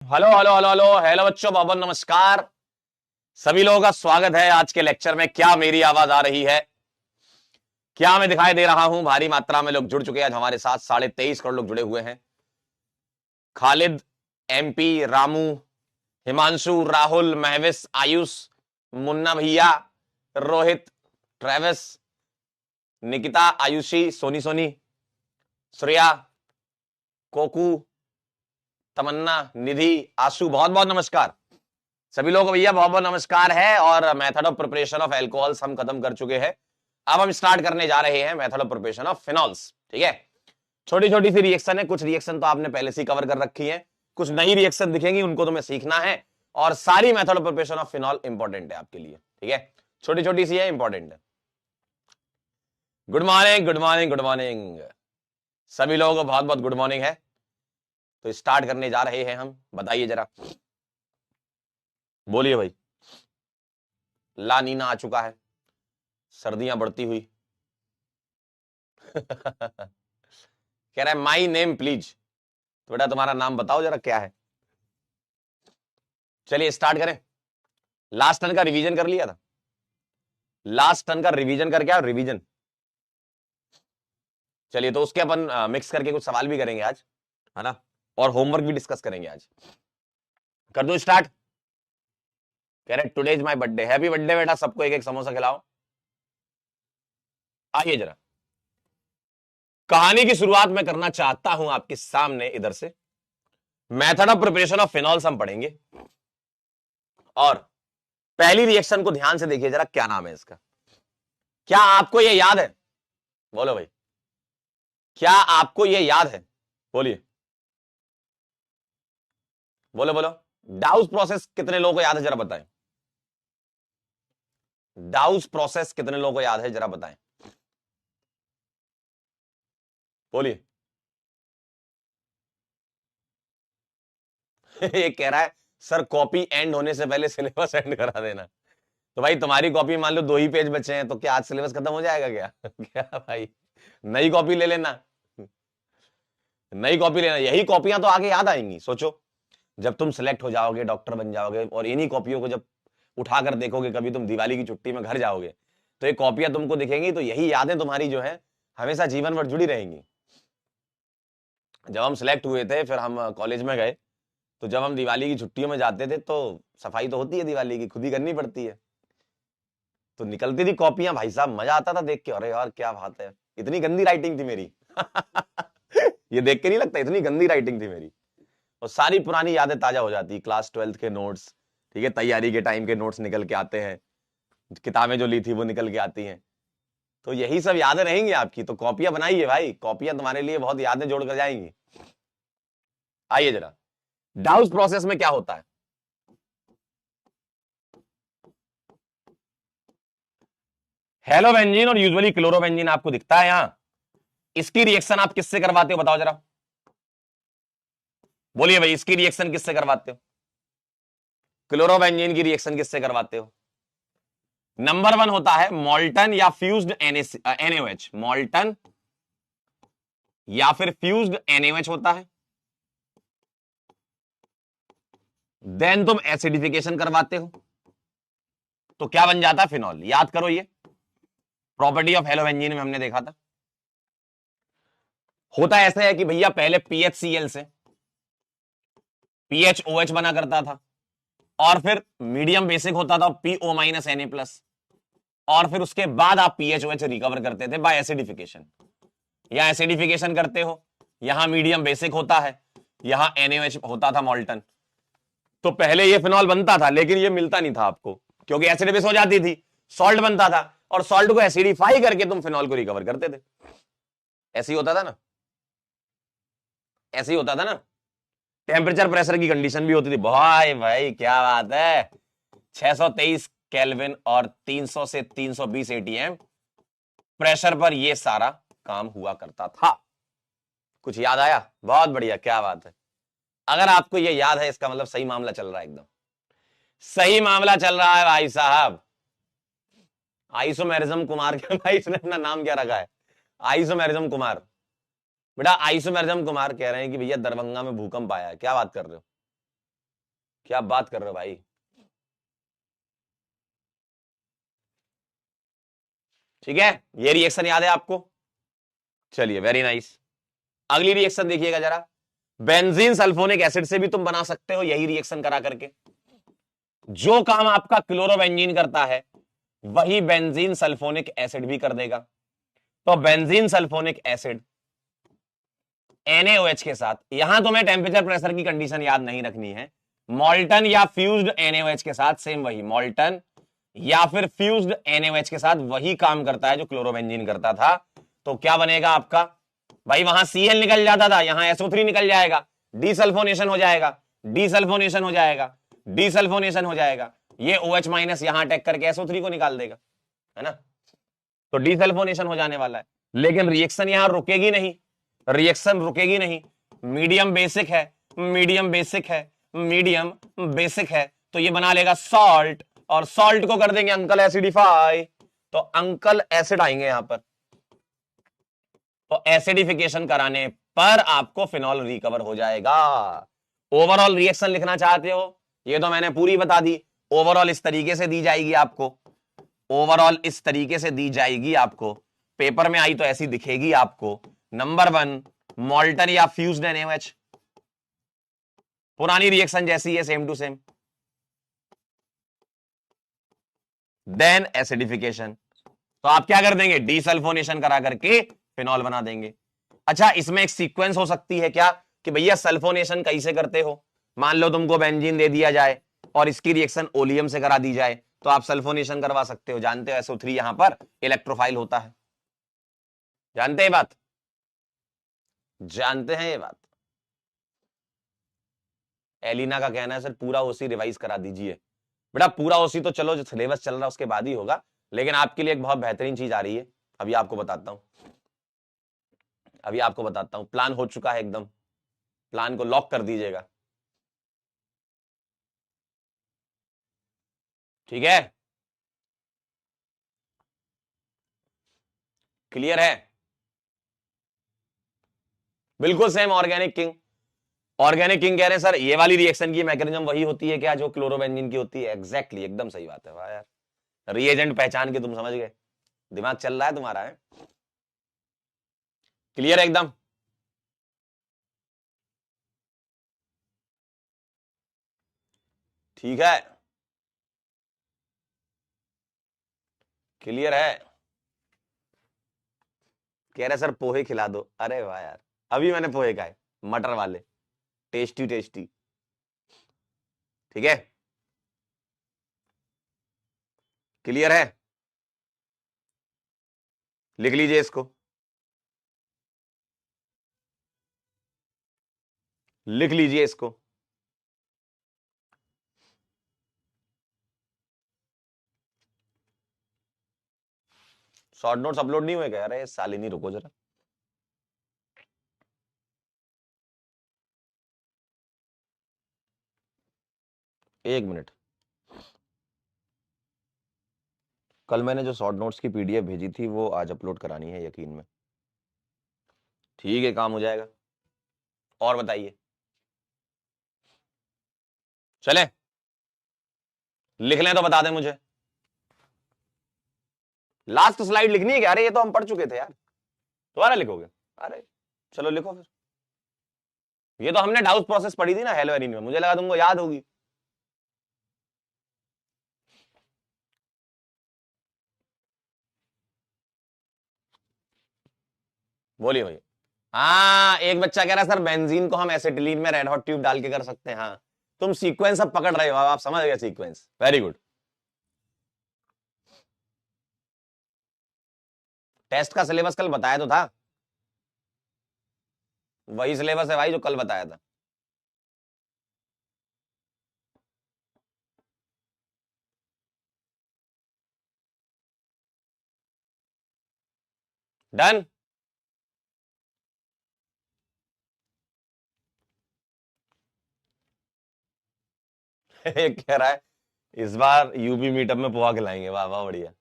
Hello hello hello hello hello बच्चों, बहुत बहुत नमस्कार। सभी लोगों का स्वागत है आज के लेक्चर में। क्या मेरी आवाज आ रही है? क्या मैं दिखाई दे रहा हूं? भारी मात्रा में लोग जुड़ चुके हैं आज हमारे साथ। 23.5 करोड़ लोग जुड़े हुए हैं। खालिद, एमपी, रामू, हिमांशु, राहुल, महविश, आयुष, मुन्ना भैया, रोहित, ट्रेविस, निकिता, आयुषी, सोनी सोनी, श्रेया, कोकू, तमन्ना, निधि, आशु, बहुत बहुत नमस्कार सभी लोगों को। भैया बहुत बहुत नमस्कार है। और method of preparation of alcohols हम खत्म कर चुके हैं। अब हम स्टार्ट करने जा रहे हैं method of preparation of phenols. ठीक है, छोटी छोटी सी रिएक्शन है। कुछ रिएक्शन तो आपने पहले से कवर कर रखी है, कुछ नई रिएक्शन दिखेंगी, उनको तुम्हें सीखना है। और सारी method of preparation of phenol important है आपके लिए। ठीक है, छोटी छोटी सी है, इंपॉर्टेंट है। Good morning good morning good morning सभी लोगों को बहुत बहुत गुड मॉर्निंग है। तो स्टार्ट करने जा रहे हैं हम। बताइए जरा, बोलिए भाई। ला नीना आ चुका है, सर्दियां बढ़ती हुई। कह रहा है माई नेम प्लीज। तो बेटा तुम्हारा नाम बताओ जरा, क्या है? चलिए स्टार्ट करें। लास्ट टर्न का रिवीजन कर लिया था? लास्ट टर्न का रिवीजन करके आओ, रिवीजन। चलिए, तो उसके अपन मिक्स करके कुछ सवाल भी करेंगे आज, है ना, और होमवर्क भी डिस्कस करेंगे आज। कर दो स्टार्ट। कह रहे today is my birthday. Happy birthday बेटा, सबको एक एक समोसा खिलाओ। आइए जरा, कहानी की शुरुआत मैं करना चाहता हूं आपके सामने इधर से। Method of preparation of phenols हम पढ़ेंगे। और पहली रिएक्शन को ध्यान से देखिए जरा, क्या नाम है इसका? क्या आपको यह याद है? बोलो भाई, क्या आपको यह याद है? बोलिए, बोलो बोलो। डाउस प्रोसेस कितने लोगों को याद है जरा बताएं? डाउस प्रोसेस कितने लोगों को याद है जरा बताएं? बोलिए। ये कह रहा है सर कॉपी एंड होने से पहले सिलेबस एंड करा देना। तो भाई तुम्हारी कॉपी मान लो 2 ही पेज बचे हैं, तो क्या आज सिलेबस खत्म हो जाएगा क्या? क्या भाई, नई कॉपी ले लेना। नई कॉपी लेना, यही कॉपियां तो आगे याद आएंगी। सोचो, जब तुम सिलेक्ट हो जाओगे, डॉक्टर बन जाओगे, और इन्हीं कॉपियों को जब उठाकर देखोगे, कभी तुम दिवाली की छुट्टी में घर जाओगे, तो ये कॉपियां तुमको दिखेंगी, तो यही यादें तुम्हारी जो है हमेशा जीवन भर जुड़ी रहेंगी। जब हम सिलेक्ट हुए थे, फिर हम कॉलेज में गए, तो जब हम दिवाली की छुट्टियों में जाते थे, तो सफाई तो होती है दिवाली की, खुद ही करनी पड़ती है। तो निकलती थी कॉपियां, भाई साहब मजा आता था देख के। अरे यार क्या बात है, इतनी गंदी राइटिंग थी मेरी। ये देख के नहीं लगता इतनी गंदी राइटिंग थी मेरी। और सारी पुरानी यादें ताजा हो जाती, क्लास 12th के नोट्स, ठीक है, तैयारी के टाइम के नोट्स निकल के आते हैं, किताबें जो ली थी वो निकल के आती हैं। तो यही सब यादें रहेंगी आपकी। तो कॉपियां बनाइए भाई, कॉपियां तुम्हारे लिए बहुत यादें जोड़कर जाएंगी। आइए जरा, डाउस प्रोसेस में क्या होता है? हेलोबेंजीन और यूजुअली क्लोरोबेंजीन आपको दिखता है यहां। इसकी रिएक्शन आप किससे करवाते हो बताओ जरा? बोलिए भाई, इसकी रिएक्शन किससे करवाते हो? क्लोरोबेंजीन की रिएक्शन किससे करवाते हो? नंबर 1 होता है मॉल्टन या फ्यूज्ड NaOH। मॉल्टन या फिर फ्यूज्ड NaOH होता है। देन तुम एसिडिफिकेशन करवाते हो, तो क्या बन जाता है? फिनॉल। याद करो, ये प्रॉपर्टी ऑफ हेलोबेंजीन में हमने देखा था। होता ऐसा है कि भैया पहले PHCl से PHOH बना करता था, और फिर मीडियम बेसिक होता था PO-Na+, और फिर उसके बाद आप PHOH रिकवर करते थे बाय एसिडिफिकेशन। यहां एसिडिफिकेशन करते हो, यहां मीडियम बेसिक होता है, यहां NaOH होता था मॉल्टन। तो पहले ये फिनॉल बनता था, लेकिन ये मिलता नहीं था आपको, क्योंकि एसिड बेस हो जाती थी, सॉल्ट बनता था, और सॉल्ट को एसिडिफाई करके तुम फिनॉल को रिकवर करते थे। ऐसे ही होता था ना, ऐसे ही होता था ना। टेम्परेचर प्रेशर की कंडीशन भी होती थी। भाई भाई क्या बात है, 623 केल्विन और 300 से 320 ATM प्रेशर पर यह सारा काम हुआ करता था। कुछ याद आया? बहुत बढ़िया, क्या बात है। अगर आपको यह याद है, इसका मतलब सही मामला चल रहा है, एकदम सही मामला चल रहा है भाई साहब। आइसोमेरिज्म कुमार के भाई, इसने अपना नाम क्या रखा है? आइसोमेरिज्म कुमार। बेटा आइसोमेरिज्म कुमार कह रहे हैं कि भैया दरभंगा में भूकंप आया है। क्या बात कर रहे हो? क्या बात कर रहे हो भाई? ठीक है, ये रिएक्शन याद है आपको? चलिए, वेरी नाइस। अगली रिएक्शन देखिएगा जरा। बेंजीन सल्फोनिक एसिड से भी तुम बना सकते हो यही रिएक्शन करा करके। जो काम आपका क्लोरोबेंजीन करता है वही बेंजीन सल्फोनिक एसिड भी कर देगा। तो बेंजीन सल्फोनिक एसिड NaOH के साथ, यहां तुम्हें टेम्परेचर प्रेशर की कंडीशन याद नहीं रखनी है, मॉल्टन या फ्यूज्ड NaOH के साथ सेम वही, मॉल्टन या फिर फ्यूज्ड NaOH के साथ वही काम करता है जो क्लोरोबेंजीन करता था। तो क्या बनेगा आपका भाई, वहां Cl निकल जाता था, यहां SO3 निकल जाएगा, डीसल्फोनेशन हो जाएगा, डीसल्फोनेशन हो जाएगा, डीसल्फोनेशन हो जाएगा, ये OH माइनस यहां अटैक करके SO3 को निकाल देगा, है ना? तो डीसल्फोनेशन हो जाने वाला है। लेकिन रिएक्शन यहां रुकेगी नहीं, रिएक्शन रुकेगी नहीं। मीडियम बेसिक है, मीडियम बेसिक है, मीडियम बेसिक है, तो ये बना लेगा सॉल्ट, और सॉल्ट को कर देंगे अंकल एसिडिफाई, तो अंकल एसिड आएंगे यहां पर। तो एसिडिफिकेशन कराने पर आपको फिनॉल रिकवर हो जाएगा। ओवरऑल रिएक्शन लिखना चाहते हो, ये तो मैंने पूरी बता दी। ओवरऑल इस तरीके से दी जाएगी आपको, ओवरऑल इस तरीके से दी जाएगी आपको, पेपर में आई तो ऐसी दिखेगी आपको। नंबर 1 मॉल्टन या फ्यूज्ड NaOH, पुरानी रिएक्शन जैसी है, same to same. Then acidification, तो आप क्या कर देंगे, डीसल्फोनेशन करा करके फिनॉल बना देंगे। अच्छा, इसमें एक सीक्वेंस हो सकती है क्या कि भैया सल्फोनेशन कैसे करते हो? मान लो तुमको बेंजीन दे दिया जाए और इसकी रिएक्शन ओलियम से करा दी जाए, तो आप सल्फोनेशन करवा सकते हो। जानते हो SO3 यहां पर इलेक्ट्रोफाइल होता है, जानते हैं बात, जानते हैं ये बात। एलिना का कहना है सर पूरा ओसी रिवाइज करा दीजिए। बेटा पूरा ओसी तो चलो जो सिलेबस चल रहा है उसके बाद ही होगा, लेकिन आपके लिए एक बहुत बेहतरीन चीज आ रही है, अभी आपको बताता हूं, अभी आपको बताता हूं। प्लान हो चुका है एकदम, प्लान को लॉक कर दीजिएगा, ठीक है? क्लियर है? बिल्कुल same organic king, organic king कह रहे हैं सर ये वाली रिएक्शन की मैकेनिज्म वही होती है क्या जो क्लोरोबेंजीन की होती है? एग्जैक्टली, एकदम सही बात है। वाह यार, रिएजेंट पहचान के तुम समझ गए, दिमाग चल रहा है तुम्हारा, है? क्लियर है एकदम? ठीक है, क्लियर है? कह रहे सर पोहे खिला दो, अरे वाह यार, अभी मैंने पोहे खाए, मटर वाले, टेस्टी टेस्टी। ठीक है, क्लियर है? लिख लीजिए इसको, लिख लीजिए इसको। शॉर्ट नोट्स अपलोड नहीं हुए क्या? अरे सालिनी रुको जरा, एक मिनट। कल मैंने जो शॉर्ट नोट्स की PDF भेजी थी वो आज अपलोड करानी है, यकीन में। ठीक है, काम हो जाएगा। और बताइए, चले लिख लें तो बता दें मुझे। लास्ट स्लाइड लिखनी है क्या? अरे ये तो हम पढ़ चुके थे यार, दोबारा लिखोगे? अरे चलो लिखो फिर, ये तो हमने डाउस प्रोसेस पढ़ी थी ना हेलोवेरिन में, मुझे लगा तुमको याद होगी। बोलिए भैया। हाँ, एक बच्चा कह रहा है सर बेंजीन को हम एसिटिलीन में रेड हॉट ट्यूब डाल के कर सकते हैं। हाँ, तुम सीक्वेंस अब पकड़ रहे हो, आप समझ गए सीक्वेंस, वेरी गुड। टेस्ट का सिलेबस कल बताया तो था, वही सिलेबस है भाई जो कल बताया था। डन। कह रहा है इस बार यूपी मीटअप में पोहा खिलाएंगे, वाह वाह बढ़िया।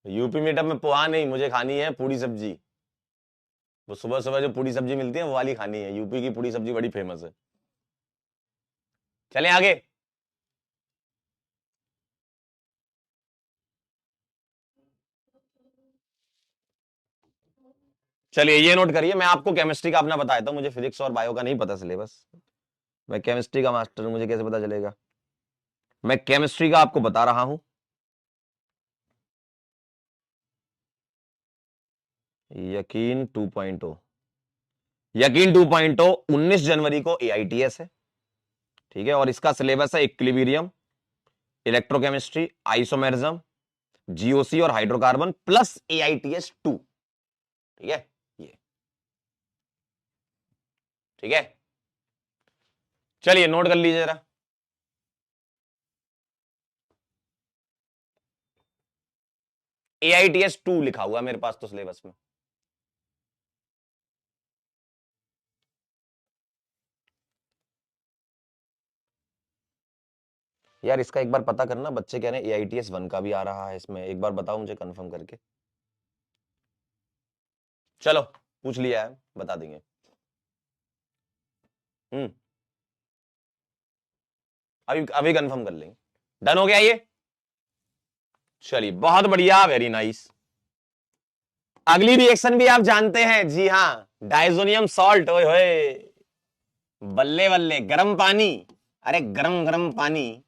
यूपी मीटअप में पोहा नहीं, मुझे खानी है पूड़ी सब्जी, वो सुबह सुबह जो पूड़ी सब्जी मिलती है वो वाली खानी है, यूपी की पूड़ी सब्जी बड़ी फेमस है। चलें आगे। चलिए ये नोट करिए, मैं आपको केमिस्ट्री का अपना बताया था, मुझे फिजिक्स और बायो का नहीं पता सिलेबस। मैं केमिस्ट्री का मास्टर हूं, मुझे कैसे पता चलेगा। मैं केमिस्ट्री का आपको बता रहा हूं। यकीन 2.0, यकीन 2.0 19 जनवरी को AITS है, ठीक है। और इसका सिलेबस है इक्विलिब्रियम, इलेक्ट्रोकेमिस्ट्री, आइसोमेरिज्म, GOC और हाइड्रोकार्बन प्लस AITS 2, ठीक है ये, ठीक है। चलिए नोट कर लीजिए जरा। AITS 2 लिखा हुआ मेरे पास तो सिलेबस में। यार इसका एक बार पता करना, बच्चे कह रहे हैं AITS 1 का भी आ रहा है इसमें, एक बार बताओ मुझे कंफर्म करके। चलो पूछ लिया है, बता देंगे। अभी अभी कंफर्म कर लेंगे। डन हो गया ये। चलिए बहुत बढ़िया, वेरी नाइस। अगली रिएक्शन भी आप जानते हैं, जी हाँ, डाइजोनियम सॉल्ट। ओए होए, बल्ले बल्ले, गरम पानी, अरे गरम गरम पानी,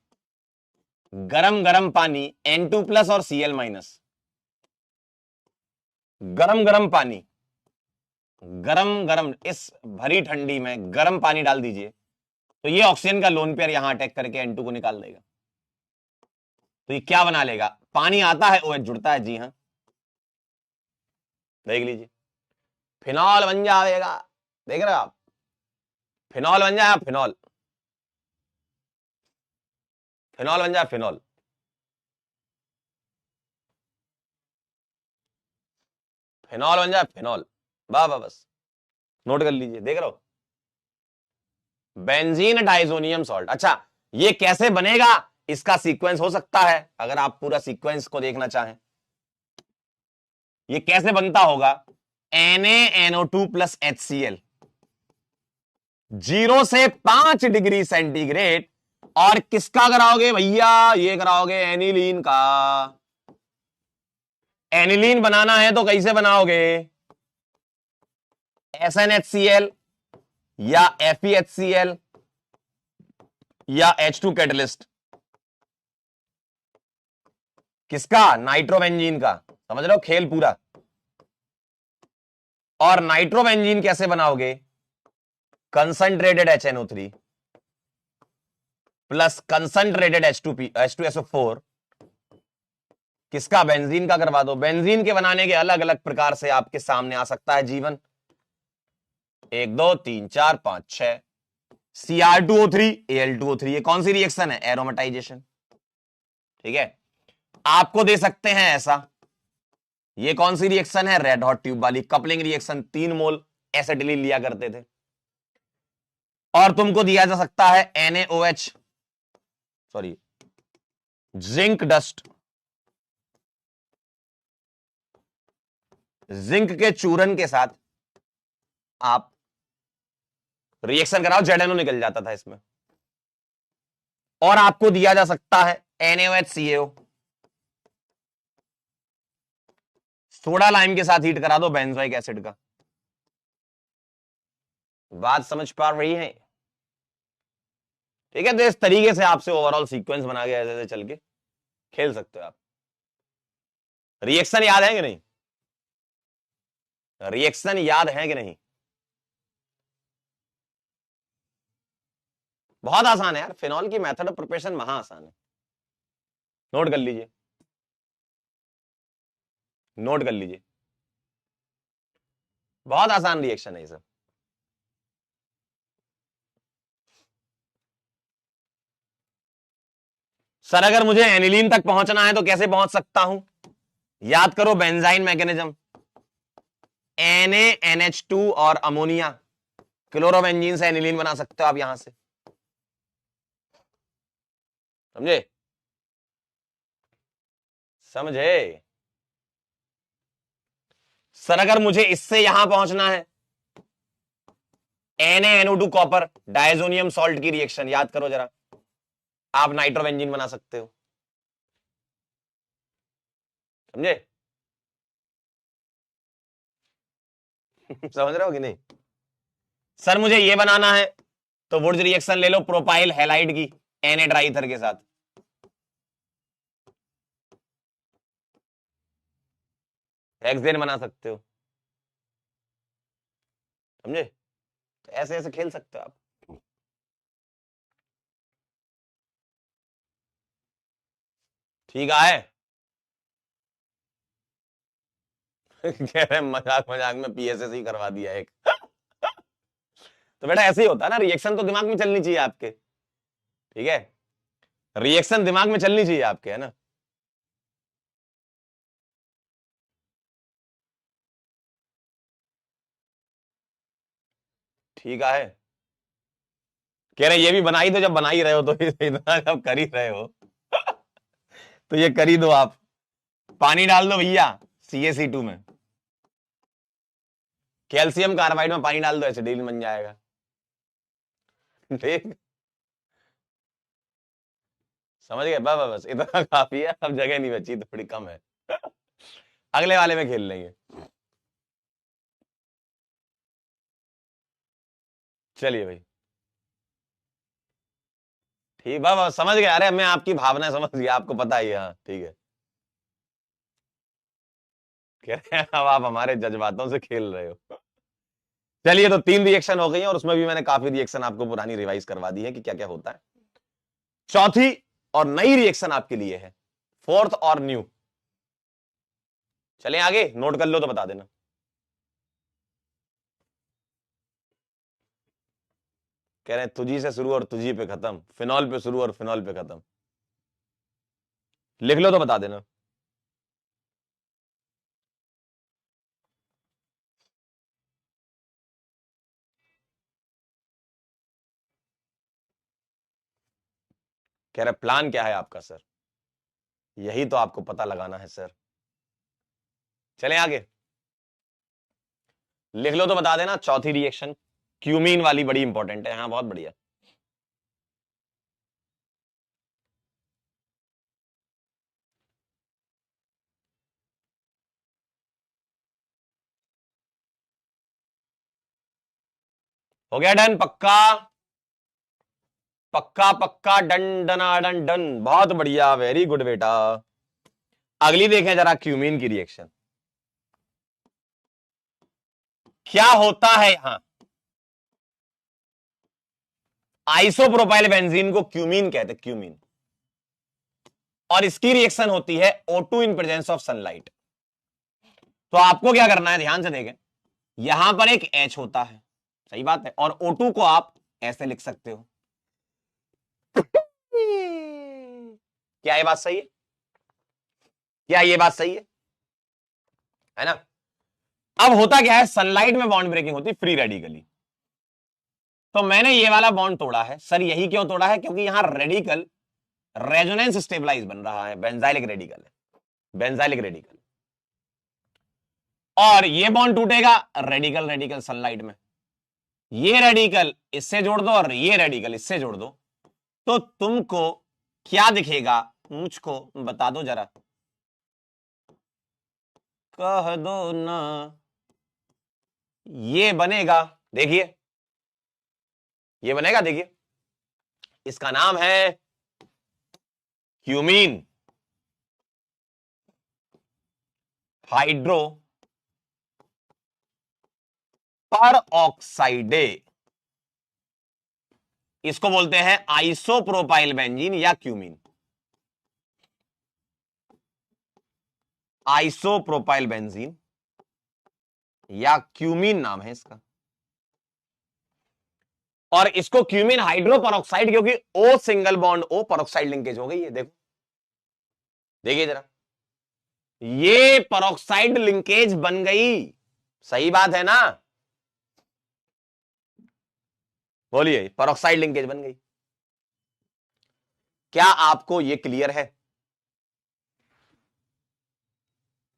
गरम गरम पानी N2 प्लस और Cl माइनस, गरम गरम पानी, गरम गरम, इस भरी ठंडी में गरम पानी डाल दीजिए तो ये ऑक्सीजन का लोन पेयर यहां अटैक करके N2 को निकाल देगा। तो ये क्या बना लेगा, पानी आता है OH जुड़ता है, जी हाँ, देख लीजिए, फिनॉल बन जाएगा। देख रहे हो आप, फिनॉल बन जाए, फिनॉल, फिनॉल बन जाए, फिनॉल, फिनॉल बन जाए, फिनॉल। वाह वाह, बस नोट कर लीजिए, देख रहे हो, बेंजीन डाइजोनियम सॉल्ट। अच्छा ये कैसे बनेगा, इसका सीक्वेंस हो सकता है, अगर आप पूरा सीक्वेंस को देखना चाहें, ये कैसे बनता होगा, NaNO2 प्लस HCl, 0 से 5 डिग्री सेंटीग्रेड। और किसका कराओगे भैया, ये कराओगे एनिलीन का। एनिलीन बनाना है तो कैसे बनाओगे, SnHCl या FeHCl या H2 कैटलिस्ट, किसका, नाइट्रोबेंजीन का। समझ रहे हो खेल पूरा। और नाइट्रोबेंजीन कैसे बनाओगे, concentrated HNO3 plus concentrated H2SO4, किसका, बेंजीन का करवा दो। बेंजीन के बनाने के अलग अलग प्रकार से आपके सामने आ सकता है जीवन, 1 2 3 4 5 6, Cr2O3 Al2O3, ये कौन सी रिएक्शन है, एरोमेटाइजेशन, ठीक है। आपको दे सकते हैं ऐसा, ये कौन सी रिएक्शन है, रेड हॉट ट्यूब वाली कपलिंग रिएक्शन, 3 मोल एसिटिलीन लिया करते थे। और तुमको दिया जा सकता है NaOH, sorry, zinc dust, zinc के चूरन के साथ आप रिएक्शन कराओ, ZNO निकल जाता था इसमें। और आपको दिया जा सकता है NaOH सोडा लाइम के साथ हीट करा दो बेंजोइक एसिड का। बात समझ पा रही है, ठीक है। तो इस तरीके से आपसे ओवरऑल सीक्वेंस बना के ऐसे ऐसे चल के खेल सकते हो आप। रिएक्शन याद है कि नहीं, रिएक्शन याद है कि नहीं, बहुत आसान है यार, फिनॉल की मेथड ऑफ प्रिपरेशन महा आसान है, नोट कर लीजिए, नोट कर लीजिए, बहुत आसान रिएक्शन है ये सब। सर अगर मुझे एनिलीन तक पहुंचना है तो कैसे पहुंच सकता हूं, याद करो बेंजाइन मैकेनिज्म, NaNH2 और अमोनिया, क्लोरोबेंजीन से एनिलीन बना सकते हो आप यहां से, समझे, समझे। सर अगर मुझे इससे यहां पहुंचना है, NaNO2 कॉपर डायजोनियम सॉल्ट की रिएक्शन याद करो जरा, आप नाइट्रोबेंजीन बना सकते हो। समझे? समझ रहे हो कि नहीं? सर मुझे ये बनाना है, तो वुड्स रिएक्शन ले लो प्रोपाइल हैलाइड की Na ट्राई ईथर के साथ। हेक्सेन बना सकते हो। समझे? तो ऐसे ऐसे खेल सकते हो आप। ठीक है। कह रहे मजाक मजाक में पीएसएस ही करवा दिया एक। तो बेटा ऐसे ही होता है ना, रिएक्शन तो दिमाग में चलनी चाहिए आपके। ठीक है, रिएक्शन दिमाग में चलनी चाहिए आपके, है ना? ठीक है। कह रहे ये भी बना ही दो, जब बना ही रहे हो तो इतना जब कर ही रहे हो तो ये कर ही दो आप। पानी डाल दो भैया CaC2 में, कैल्शियम कार्बाइड में पानी डाल दो, एसिडिन बन जाएगा। ठीक, समझ गए? बस बस इतना काफी है, अब जगह नहीं बची, थोड़ी कम है। अगले वाले में खेल लेंगे। चलिए भाई, ठीक, बस बस समझ गए। अरे मैं आपकी भावना समझ गया, आपको पता ही है। हाँ ठीक है। कह रहे हैं अब आप हमारे जज्बातों से खेल रहे हो। चलिए, तो 3 रिएक्शन हो गई हैं, और उसमें भी मैंने काफी रिएक्शन आपको पुरानी रिवाइज करवा दी है कि क्या क्या होता है। चौथी और नई रिएक्शन आपके लिए है, फोर्थ और न्यू। चलें आगे, नोट कर लो तो बता देना। कह रहे हैं तुझी से शुरू और तुझी पे खत्म, फिनॉल पे शुरू और फिनॉल पे खत्म। लिख लो तो बता देना। कह रहे प्लान क्या है आपका सर? यही तो आपको पता लगाना है सर। चलें आगे, लिख लो तो बता देना। चौथी रिएक्शन क्यूमीन वाली बड़ी इंपॉर्टेंट है। हाँ बहुत बढ़िया। हो गया डन? पक्का पक्का पक्का, डन डना डन डन, बहुत बढ़िया, वेरी गुड बेटा। अगली देखें जरा, क्यूमीन की रिएक्शन क्या होता है यहां। आइसोप्रोपाइल बेंजीन को क्यूमीन कहते हैं, क्यूमीन। और इसकी रिएक्शन होती है O2 in presence of sunlight. तो आपको क्या करना है, ध्यान से देखें, यहां पर एक H होता है, सही बात है, और O2 को आप ऐसे लिख सकते हो। क्या ये बात सही है? क्या ये बात सही है ना? अब होता क्या है, सनलाइट में बॉन्ड ब्रेकिंग होती है फ्री रेडिकली। तो मैंने ये वाला बॉन्ड तोड़ा है सर। यही क्यों तोड़ा है? क्योंकि यहां रेडिकल रेजोनेंस स्टेबलाइज बन रहा है, बेंजाइलिक रेडिकल है, बेंजाइलिक रेडिकल। और ये बॉन्ड टूटेगा रेडिकल रेडिकल सनलाइट में, ये रेडिकल इससे जोड़ दो और ये रेडिकल इससे जोड़ दो, तो तुमको क्या दिखेगा? मुझको बता दो जरा, कह दो ना। ये बनेगा, देखिए ये बनेगा, देखिए इसका नाम है क्यूमीन हाइड्रो पर ऑक्साइडे। इसको बोलते हैं आइसोप्रोपाइल बेंजीन या क्यूमीन। आइसोप्रोपाइल बेंजीन या क्यूमीन नाम है इसका। और इसको क्यूमीन हाइड्रो परऑक्साइड, क्योंकि O single bond O peroxide linkage हो गई है। देखो, देखिए जरा, ये परऑक्साइड लिंकेज बन गई। सही बात है ना? बोलिए, परऑक्साइड लिंकेज बन गई। क्या आपको ये क्लियर है?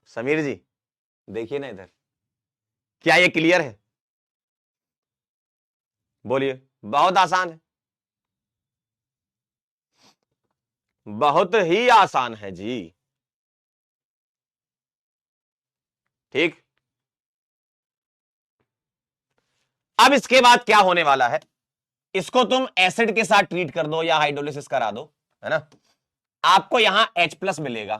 समीर जी देखिए ना इधर, क्या ये क्लियर है? बोलिए, बहुत आसान है। बहुत ही आसान है जी। ठीक, अब इसके बाद क्या होने वाला है, इसको तुम एसिड के साथ ट्रीट कर दो या हाइड्रोलिसिस करा दो, है ना, आपको यहां H+ मिलेगा।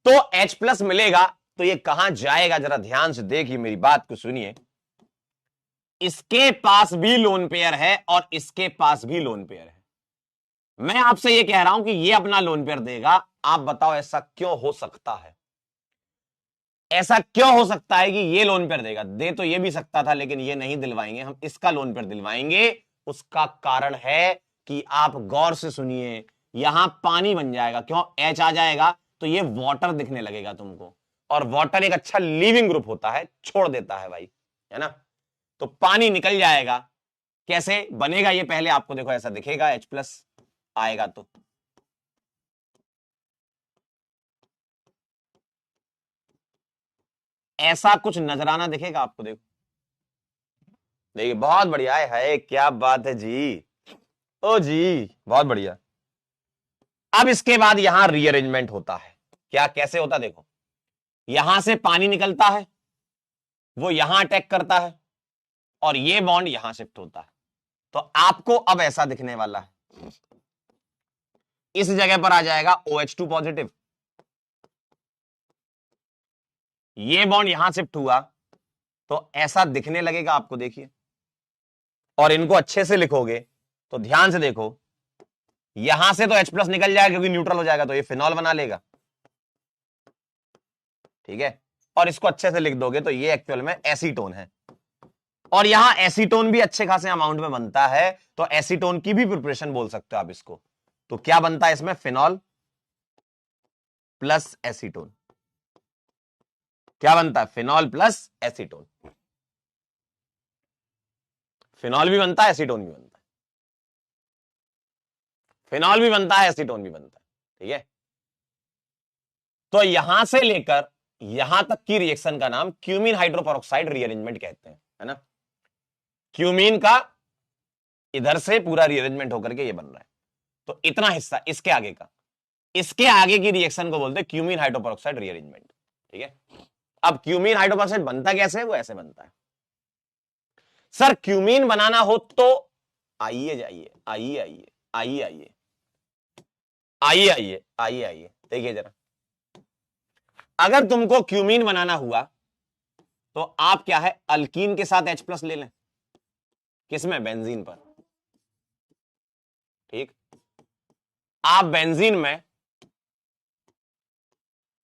तो H+ मिलेगा तो ये कहां जाएगा, जरा ध्यान से देखिए, मेरी बात को सुनिए। इसके पास भी लोन पेयर है और इसके पास भी लोन पेयर है। मैं आपसे ये कह रहा हूं कि ये अपना लोन पेयर देगा। आप बताओ ऐसा क्यों हो सकता है? ऐसा क्यों हो सकता है कि ये लोन पेयर देगा? दे तो ये भी सकता था, लेकिन ये नहीं दिलवाएंगे, हम इसका लोन पेयर दिलवाएंगे। उसका कारण है कि आप गौर से सुनिए, यहां पानी बन जाएगा। क्यों? H आ जाएगा तो ये वाटर दिखने लगेगा तुमको, और वाटर एक अच्छा लिविंग ग्रुप होता है, छोड़ देता है भाई, है ना। तो पानी निकल जाएगा। कैसे बनेगा ये, पहले आपको देखो, ऐसा दिखेगा, H+ आएगा तो ऐसा कुछ नजराना दिखेगा आपको। देखो, देखिए, बहुत बढ़िया है, क्या बात है जी। ओ जी, बहुत बढ़िया। अब इसके बाद यहां रीअरेंजमेंट होता है। क्या, कैसे होता? देखो, यहां से पानी निकलता है, वो यहां अटैक करता है, और ये बॉन्ड यहां शिफ्ट होता है। तो आपको अब ऐसा दिखने वाला है, इस जगह पर आ जाएगा OH2 पॉजिटिव, ये बॉन्ड यहां शिफ्ट हुआ, तो ऐसा दिखने लगेगा आपको। देखिए, और इनको अच्छे से लिखोगे तो ध्यान से देखो, यहां से तो H+ निकल जाएगा क्योंकि न्यूट्रल हो जाएगा, तो ये फिनॉल बना लेगा। ठीक है, और इसको अच्छे से लिख दोगे तो ये एक्चुअल में एसीटोन है, और यहां एसीटोन भी अच्छे खासे अमाउंट में बनता है, तो एसीटोन की भी प्रिपरेशन बोल सकते हो आप इसको। तो क्या बनता है इसमें? Phenol plus acetone. क्या बनता है? Phenol plus acetone. फिनॉल भी बनता है, एसीटोन भी बनता है, फिनॉल भी बनता है, एसीटोन भी बनता है। ठीक है, तो यहां से लेकर यहां तक की रिएक्शन का नाम क्यूमीन हाइड्रोपेरोक्साइड रीअरेंजमेंट कहते हैं, है ना। क्यूमीन का इधर से पूरा रीअरेंजमेंट होकर के ये बन रहा है। तो इतना हिस्सा, इसके आगे का, इसके आगे की रिएक्शन को बोलते हैं क्यूमीन हाइड्रोपेरोक्साइड रीअरेंजमेंट। ठीक है, अब क्यूमीन हाइड्रोपेरोक्साइड बनता कैसे है? वो ऐसे बनता है। सर क्यूमीन बनाना हो तो आइए जाइए, आइए आइए, आइए आइए, आइए आइए, आइए आइए, देखिए जरा, अगर तुमको क्यूमीन बनाना हुआ तो आप क्या है, अल्कीन के साथ H+ ले लें। किसमें? बेंजीन पर। ठीक, आप बेंजीन में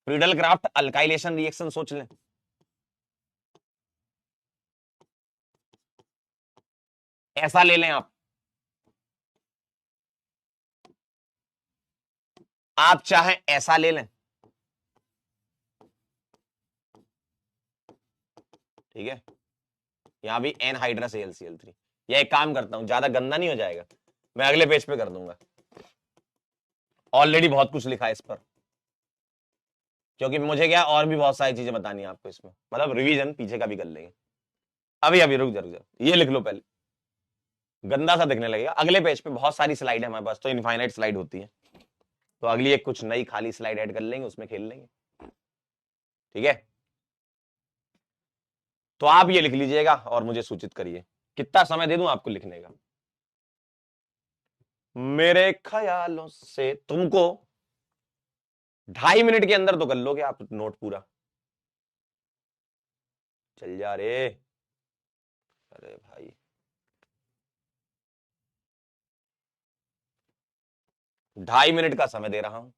फ्रीडल क्राफ्ट अल्काइलेशन रिएक्शन सोच लें। ऐसा ले लें आप चाहे ऐसा ले लें। ठीक है, यहां भी एनहाइड्रस AlCl3। या एक काम करता हूं, ज्यादा गंदा नहीं हो जाएगा, मैं अगले पेज पे कर दूंगा, ऑलरेडी बहुत कुछ लिखा है इस पर, क्योंकि मुझे क्या, और भी बहुत सारी चीजें बतानी है आपको इसमें, मतलब रिवीजन पीछे का भी कर लेंगे। अभी अभी रुक जा, रुक जा, ये लिख लो पहले, गंदा सा दिखने लगेगा। अगले पेज पे बहुत सारी स्लाइड है हमारे पास, तो इनफाइनाइट स्लाइड होती है, तो अगली एक कुछ नई खाली स्लाइड ऐड कर लेंगे, उसमें खेल लेंगे। ठीक है, तो आप ये लिख लीजिएगा और मुझे सूचित करिए, कितना समय दे दूं आपको लिखने का? मेरे ख्यालों से तुमको 2.5 मिनट के अंदर तो कर लोगे आप नोट पूरा। चल जा रे, अरे भाई, 2.5 मिनट का समय दे रहा हूं,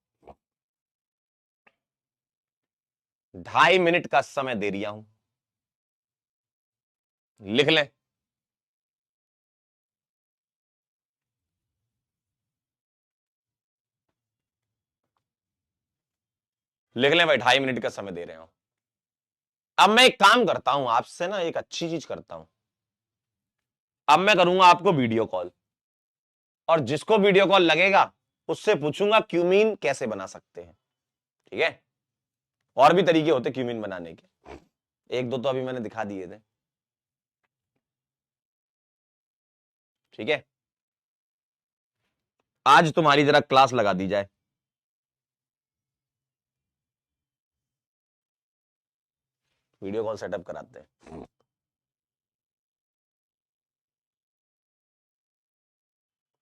2.5 मिनट का समय दे रहा हूं, लिख लें। लिख लें भाई, 2.5 मिनट का समय दे रहे हो। अब मैं एक काम करता हूं आपसे ना, एक अच्छी चीज करता हूं, अब मैं करूंगा आपको वीडियो कॉल, और जिसको वीडियो कॉल लगेगा उससे पूछूंगा क्यूमीन कैसे बना सकते हैं। ठीक है, और भी तरीके होते क्यूमीन बनाने के, एक दो तो अभी मैंने दिखा दिए थे। ठीक है, आज तुम्हारी जरा क्लास लगा दी जाए। वीडियो कॉल सेटअप कराते हैं।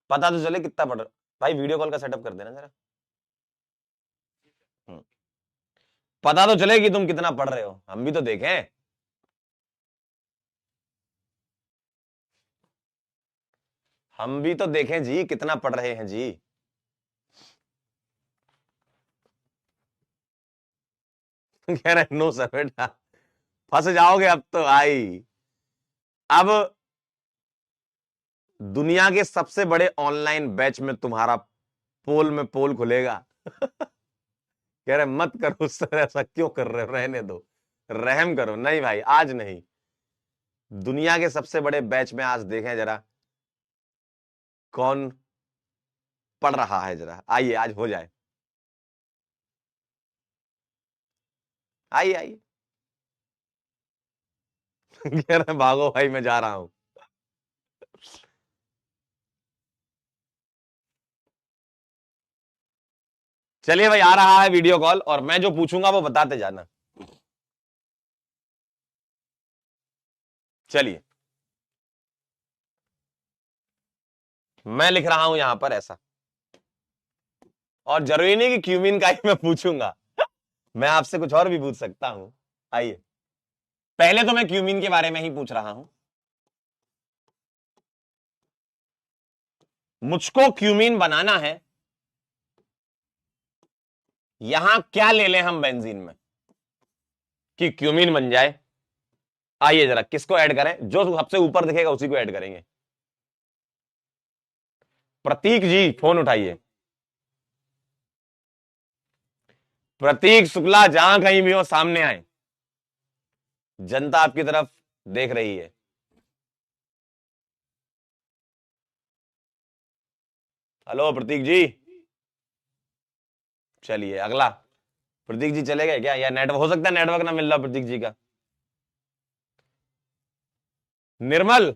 पता तो चले कितना पढ़। भाई वीडियो कॉल का सेटअप कर देना जरा। हम्म, पता तो चले कि तुम कितना पढ़ रहे हो, हम भी तो देखें। हम भी तो देखें जी कितना पढ़ रहे हैं जी। कह रहे नो सर बेटा, फंस जाओगे अब तो भाई। अब दुनिया के सबसे बड़े ऑनलाइन बैच में तुम्हारा पोल में पोल खुलेगा। कह रहे मत करो सर, ऐसा क्यों कर रहे हो, रहने दो, रहम करो। नहीं भाई आज नहीं। दुनिया के सबसे बड़े बैच में आज देखें जरा कौन पढ़ रहा है। जरा आइए आज हो जाए। आइए आइए। कह रहे भागो भाई मैं जा रहा हूं। चलिए भाई आ रहा है वीडियो कॉल, और मैं जो पूछूंगा वो बताते जाना। चलिए मैं लिख रहा हूं यहां पर ऐसा, और जरूरी नहीं कि क्यूमिन का ही मैं पूछूंगा, मैं आपसे कुछ और भी पूछ सकता हूं। आइए पहले तो मैं क्यूमिन के बारे में ही पूछ रहा हूं। मुझको क्यूमिन बनाना है, यहां क्या ले लें हम बेंजीन में कि क्यूमिन बन जाए। आइए जरा किसको ऐड करें, जो सबसे ऊपर दिखेगा उसी को ऐड करेंगे। प्रतीक जी फोन उठाइए। प्रतीक शुक्ला जहां कहीं भी हो सामने आए, जनता आपकी तरफ देख रही है। हेलो प्रतीक जी। चलिए अगला। प्रतीक जी चले गए क्या, या नेटवर्क, हो सकता है नेटवर्क ना मिल रहा प्रतीक जी का। निर्मल।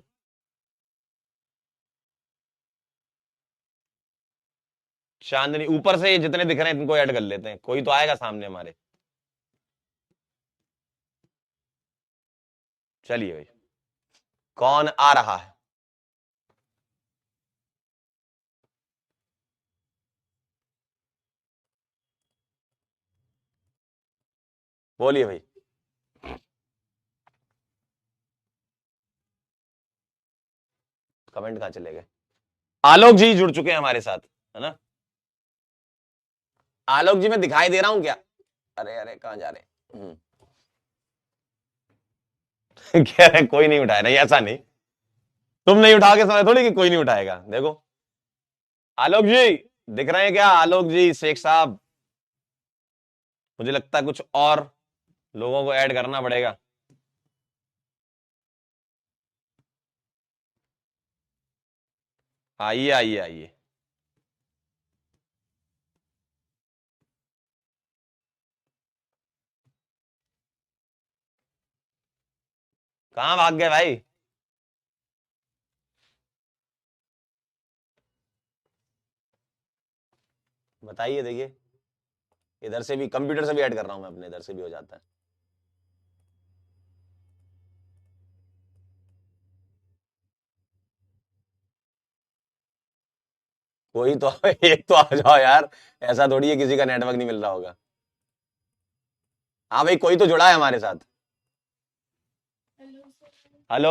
चांदनी, ऊपर से ये जितने दिख रहे हैं इनको ऐड कर लेते हैं, कोई तो आएगा सामने हमारे। चलिए भाई कौन आ रहा है। बोलिए भाई। कमेंट कहां चले गए। आलोक जी जुड़ चुके हैं हमारे साथ, है ना। आलोक जी मैं दिखाई दे रहा हूं क्या। अरे अरे कहां जा रहे हैं। कह रहे कोई नहीं उठाया, नहीं ऐसा नहीं। तुम नहीं उठा के समय थोड़ी कि कोई नहीं उठाएगा, देखो। आलोक जी दिख रहे हैं क्या, आलोक जी, शेख साहब। मुझे लगता है कुछ और लोगों को ऐड करना पड़ेगा। आइए आइए आइए। कहां भाग गए भाई। बताइए देखिए। इधर से भी कंप्यूटर से भी ऐड कर रहा हूं मैं अपने, इधर से भी हो जाता है। कोई तो एक तो आ जाओ यार, ऐसा थोड़ी है किसी का नेटवर्क नहीं मिल रहा होगा। हाँ भाई कोई तो जुड़ा है हमारे साथ। हेलो।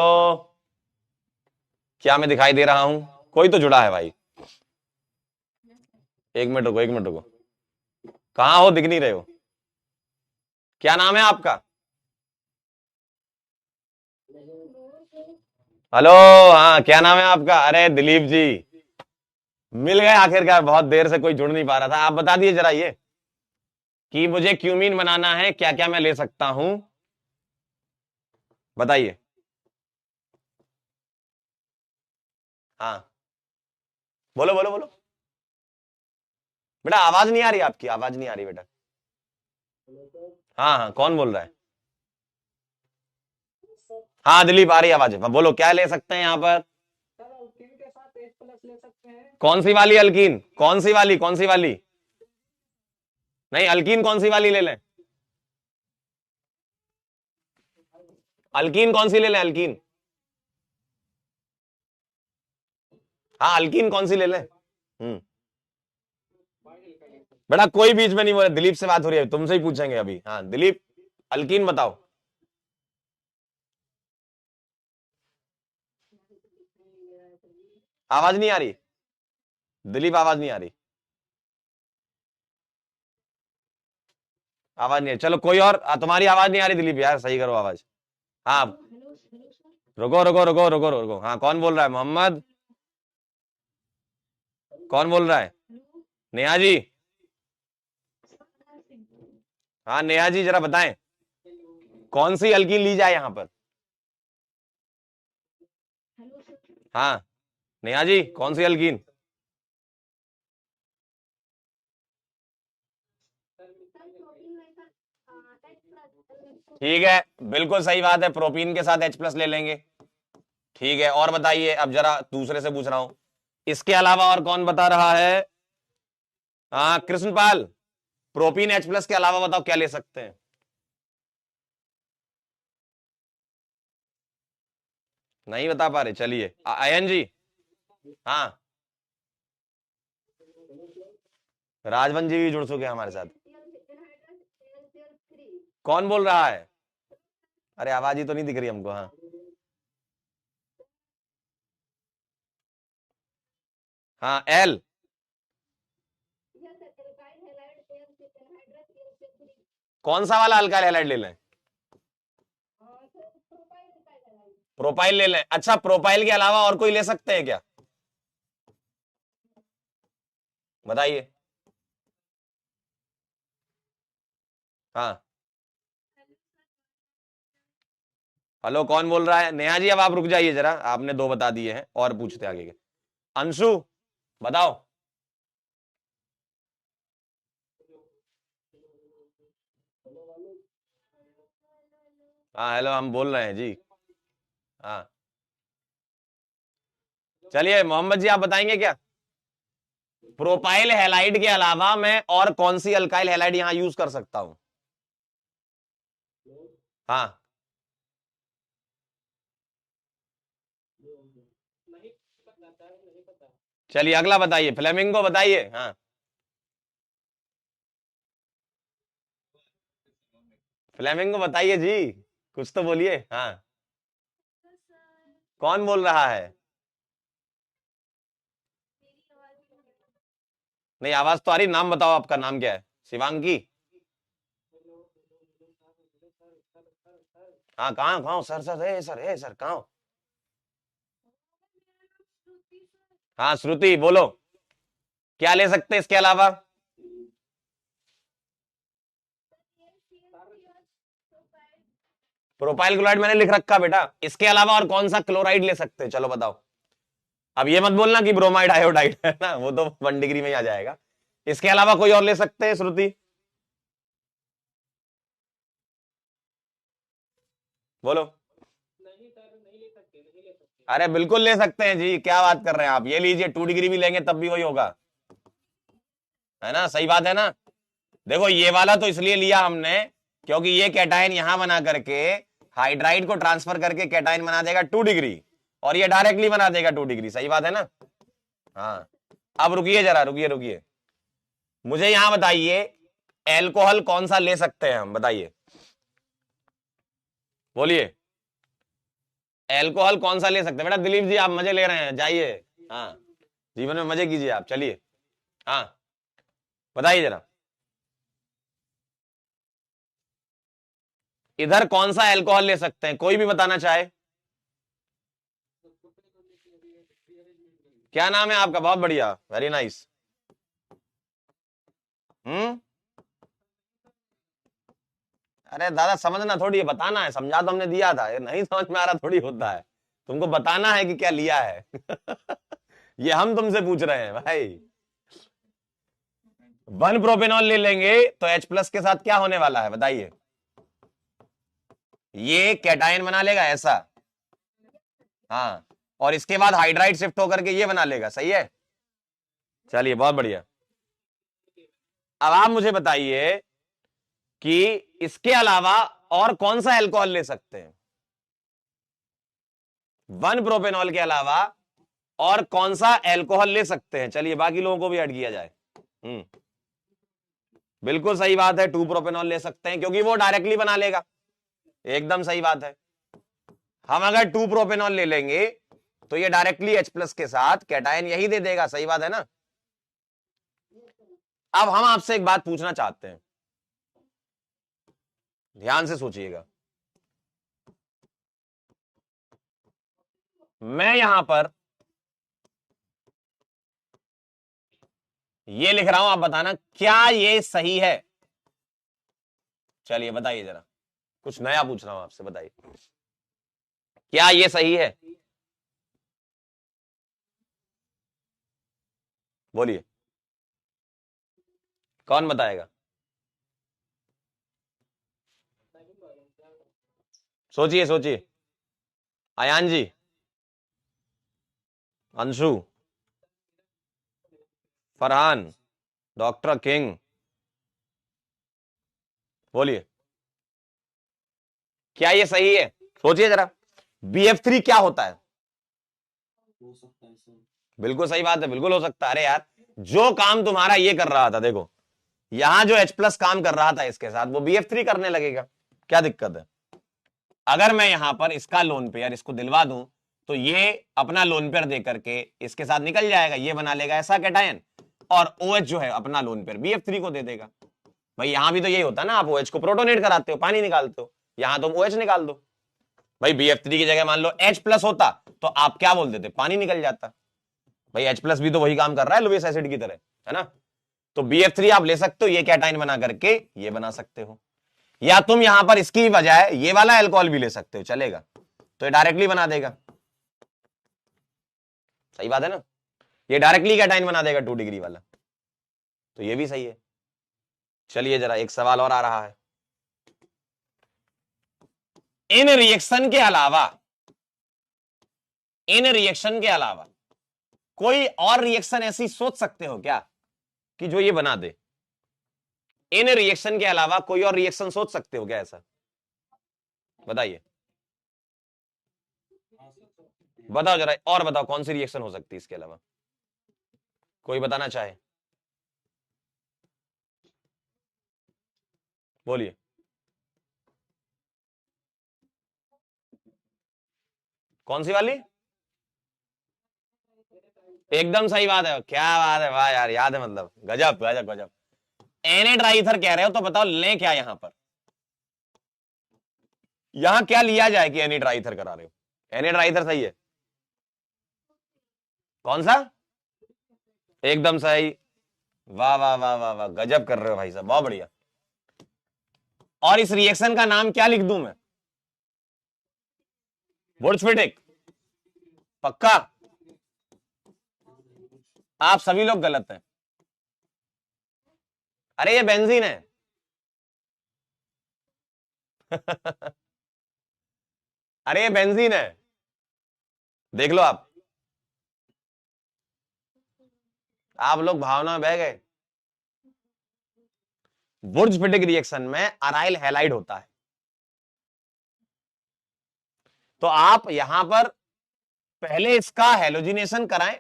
क्या मैं दिखाई दे रहा हूं, कोई तो जुड़ा है भाई। एक मिनट रुको, एक मिनट रुको। कहाँ हो, दिख नहीं रहे हो। क्या नाम है आपका। हेलो। हाँ क्या नाम है आपका, अरे दिलीप जी। मिल गए आखिरकार, बहुत देर से कोई जुड़ नहीं पा रहा था। आप बता दिए जरा ये कि मुझे क्यूमीन बनाना है, क्या क्या मैं ले सकता हूं, बताइए। हाँ बोलो बोलो बोलो। बेटा आवाज नहीं आ रही, आपकी आवाज नहीं आ रही बेटा। हाँ हाँ कौन बोल रहा है। हाँ दिलीप आ रही आवाज है, बोलो क्या ले सकते हैं यहाँ पर। कौन सी वाली अल्कीन, कौन सी वाली, कौन सी वाली? नहीं, अल्कीन कौन सी वाली ले लें? अल्कीन कौन सी ले लें, अल्कीन? हाँ, अल्कीन कौन सी ले लें? बेटा कोई बीच में नहीं बोले, दिलीप से बात हो रही है, तुमसे ही पूछेंगे अभी। हाँ दिलीप, अल्कीन बताओ। आवाज नहीं आ रही दिलीप, आवाज नहीं आ रही, आवाज नहीं है। चलो कोई और, तुम्हारी आवाज नहीं आ रही दिलीप यार, सही करो आवाज। हाँ रुको रुको रुको रुको रुको, हाँ कौन बोल रहा है? मोहम्मद, कौन बोल रहा है? नेहा जी। हाँ नेहा जी जरा बताएं, कौन सी अल्कीन ली जाए यहाँ पर? हाँ नेहा जी, कौन सी अल्कीन? ठीक है, बिल्कुल सही बात है, प्रोपीन के साथ H+ ले लेंगे। ठीक है, और बताइए, अब जरा दूसरे से पूछ रहा हूं, इसके अलावा और कौन बता रहा है? हाँ कृष्णपाल, प्रोपीन H+ के अलावा बताओ क्या ले सकते हैं? नहीं बता पा रहे, चलिए आयन जी। हाँ राजवन जी भी जुड़ चुके हैं हमारे साथ। कौन बोल रहा है? अरे आवाज ही तो नहीं दिख रही हमको। हाँ हाँ एल, कौन सा वाला अल्काइल हैलाइड ले लें? प्रोपाइल ले लें। अच्छा, प्रोपाइल के अलावा और कोई ले सकते हैं क्या, बताइए? हाँ हेलो, कौन बोल रहा है? नेहा जी अब आप रुक जाइए जरा, आपने 2 बता दिए हैं, और पूछते आगे के। अंशु बताओ। हाँ हेलो, हम बोल रहे हैं जी। हाँ चलिए मोहम्मद जी आप बताएंगे क्या, प्रोपाइल हैलाइड के अलावा मैं और कौन सी अल्काइल हैलाइड यहां यूज कर सकता हूं? हाँ चलिए अगला बताइए, फ्लेमिंगो बताइए। हाँ फ्लेमिंगो बताइए जी, कुछ तो बोलिए। हाँ कौन बोल रहा है? नहीं आवाज तो आ रही, नाम बताओ, आपका नाम क्या है? शिवांगी। हाँ कहाँ कहाँ सर, सर ए सर कहाँ हो? हाँ श्रुति बोलो, क्या ले सकते हैं इसके अलावा? प्रोपाइल क्लोराइड मैंने लिख रखा बेटा, इसके अलावा और कौन सा क्लोराइड ले सकते हैं, चलो बताओ। अब ये मत बोलना कि ब्रोमाइड आयोडाइड है ना, वो तो 1 डिग्री में ही आ जाएगा। इसके अलावा कोई और ले सकते हैं श्रुति, बोलो। अरे बिल्कुल ले सकते हैं जी, क्या बात कर रहे हैं आप, ये लीजिए 2 डिग्री भी लेंगे तब भी वही होगा, है ना, सही बात है ना। देखो ये वाला तो इसलिए लिया हमने क्योंकि ये कैटायन यहां बना करके हाइड्राइड को ट्रांसफर करके कैटायन बना देगा 2 डिग्री, और ये डायरेक्टली बना देगा 2 डिग्री, सही बात है ना। हाँ अब रुकिए जरा, रुकिए रुकिए, मुझे यहां बताइए एल्कोहल कौन सा ले सकते हैं हम, बताइए, बोलिए। एल्कोहल कौन सा ले सकते हैं बेटा? दिलीप जी आप मजे ले रहे हैं, जाइए। हाँ जीवन में मजे कीजिए आप, चलिए। हाँ बताइए जरा, इधर कौन सा एल्कोहल ले सकते हैं, कोई भी बताना चाहे। क्या नाम है आपका? बहुत बढ़िया, वेरी नाइस। हम्म, अरे दादा समझना थोड़ी है, बताना है, समझा तो हमने दिया था, ये नहीं समझ में आ रहा थोड़ी होता है, तुमको बताना है कि क्या लिया है। ये हम तुमसे पूछ रहे हैं भाई। 1 प्रोपेनॉल ले लेंगे तो H+ के साथ क्या होने वाला है बताइए? ये कैटायन बना लेगा ऐसा। हाँ और इसके बाद हाइड्राइड शिफ्ट होकर के ये बना लेगा, सही है। चलिए बहुत बढ़िया। अब आप मुझे बताइए कि इसके अलावा और कौन सा अल्कोहल ले सकते हैं, 1 प्रोपेनॉल के अलावा और कौन सा अल्कोहल ले सकते हैं। चलिए बाकी लोगों को भी ऐड किया जाए। बिल्कुल सही बात है, 2 प्रोपेनॉल ले सकते हैं क्योंकि वो डायरेक्टली बना लेगा। एकदम सही बात है। हम अगर 2 प्रोपेनॉल ले लेंगे तो ये डायरेक्टली H+ के साथ कैटायन यही दे देगा, सही बात है ना। अब हम आपसे एक बात पूछना चाहते हैं, ध्यान से सोचिएगा। मैं यहां पर ये लिख रहा हूं, आप बताना क्या ये सही है। चलिए बताइए जरा, कुछ नया पूछ रहा हूं आपसे, बताइए क्या ये सही है, बोलिए कौन बताएगा। सोचिए सोचिए। अयान जी, अंशु, फरहान, डॉक्टर किंग, बोलिए क्या ये सही है। सोचिए जरा, BF3 क्या होता है। हो सकता है सर। बिल्कुल सही बात है, बिल्कुल हो सकता है। अरे यार, जो काम तुम्हारा ये कर रहा था, देखो यहां जो H+ काम कर रहा था इसके साथ, वो BF3 करने लगेगा। क्या दिक्कत है। अगर मैं यहां पर इसका लोन पेयर इसको दिलवा दूं तो ये अपना लोन पेयर दे करके इसके साथ निकल जाएगा, ये बना लेगा ऐसा कैटायन, और OH जो है अपना लोन पेयर BF3 को दे देगा। भाई यहां भी तो यही होता है ना, आप OH को प्रोटोनेट कराते हो, पानी निकालते हो, यहां तुम OH निकाल दो। भाई BF3 की जगह मान लो H+ होता तो आप क्या बोल देते, पानी निकल जाता। भाई H+ भी तो वही काम कर रहा है लुईस एसिड की तरह, है ना। तो BF3 आप ले सकते हो, ये कैटायन बना करके ये बना सकते हो, या तुम यहां पर इसकी बजाय ये वाला अल्कोहल भी ले सकते हो, चलेगा, तो ये डायरेक्टली बना देगा। सही बात है ना, ये डायरेक्टली कैटायन बना देगा 2 डिग्री वाला, तो ये भी सही है। चलिए जरा एक सवाल और आ रहा है, इन रिएक्शन के अलावा, इन रिएक्शन के अलावा कोई और रिएक्शन ऐसी सोच सकते हो क्या कि जो ये बना दे। इन रिएक्शन के अलावा कोई और रिएक्शन सोच सकते हो क्या ऐसा, बताइए, बताओ जरा, और बताओ कौन सी रिएक्शन हो सकती है इसके अलावा, कोई बताना चाहे, बोलिए। कौन सी वाली, एकदम सही बात है, क्या बात है, वाह यार, याद है, मतलब गजब गजब गजब। एनेड्राइथर कह रहे हो तो बताओ लें क्या यहां पर, यहां क्या लिया जाए कि एनेड्राइथर करा रहे हो। एनेड्राइथर सही है, कौन सा, एकदम सही, वाह वाह वाह वाह वाह, गजब कर रहे हो भाई साहब, बहुत बढ़िया। और इस रिएक्शन का नाम क्या लिख दूं मैं, वुर्त्ज़फिटिक, पक्का। आप सभी लोग गलत हैं, अरे ये बेंजीन है। अरे ये बेंजीन है, देख लो आप लोग भावना में बह गए। वुर्त्ज़फिटिक रिएक्शन में अराइल हैलाइड होता है, तो आप यहां पर पहले इसका हेलोजिनेशन कराएं,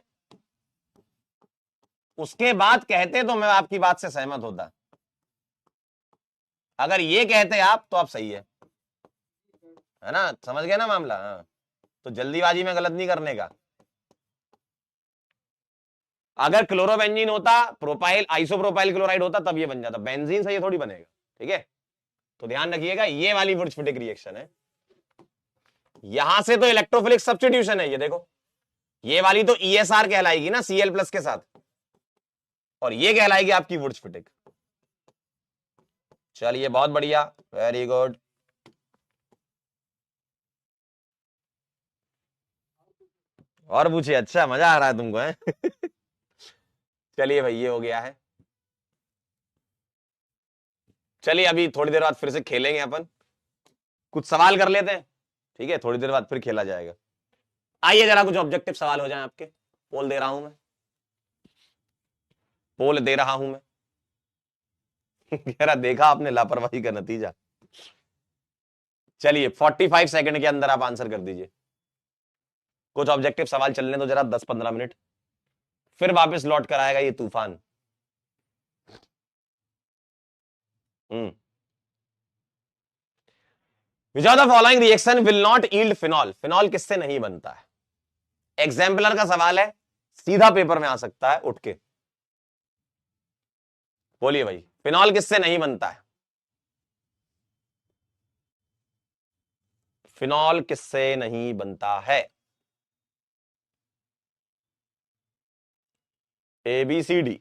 उसके बाद कहते तो मैं आपकी बात से सहमत होता। अगर ये कहते आप तो आप सही है ना, समझ गए ना मामला। हाँ, तो जल्दीबाजी में गलत नहीं करने का। अगर क्लोरोबेंजीन होता, प्रोपाइल आइसोप्रोपाइल क्लोराइड होता, तब ये बन जाता, बेंजीन से ये थोड़ी बनेगा, ठीक है। तो ध्यान रखिएगा, ये वाली वुर्त्ज़फिटिक रिएक्शन है, यहां से तो इलेक्ट्रोफिलिक सब्स्टिट्यूशन है, ये देखो, ये वाली तो ESR कहलाएगी ना Cl+ के साथ, और ये कहलाएगी आपकी वुर्त्ज़फिटिक। चलिए बहुत बढ़िया, वेरी गुड। और पूछिए, अच्छा मजा आ रहा है तुमको, है। चलिए भाई ये हो गया है। चलिए अभी थोड़ी देर बाद फिर से खेलेंगे अपन, कुछ सवाल कर लेते हैं, ठीक है, थोड़ी देर बाद फिर खेला जाएगा। आइए जरा कुछ ऑब्जेक्टिव सवाल हो जाए आपके। पोल दे रहा हूं मैं, पोल दे रहा हूं मैं। कह रहा देखा आपने लापरवाही का नतीजा। चलिए 45 सेकंड के अंदर आप आंसर कर दीजिए। कुछ ऑब्जेक्टिव सवाल चलने दो जरा 10-15 मिनट, फिर वापस लौट कर आएगा ये तूफान। Hmm. Which of the following reaction will not yield phenol? Phenol किससे नहीं बनता है? एग्जाम्पलर का सवाल है, सीधा पेपर में आ सकता है उठ के। बोलिए भाई, फिनॉल किससे नहीं बनता है? फिनॉल किससे नहीं बनता है? A B C D.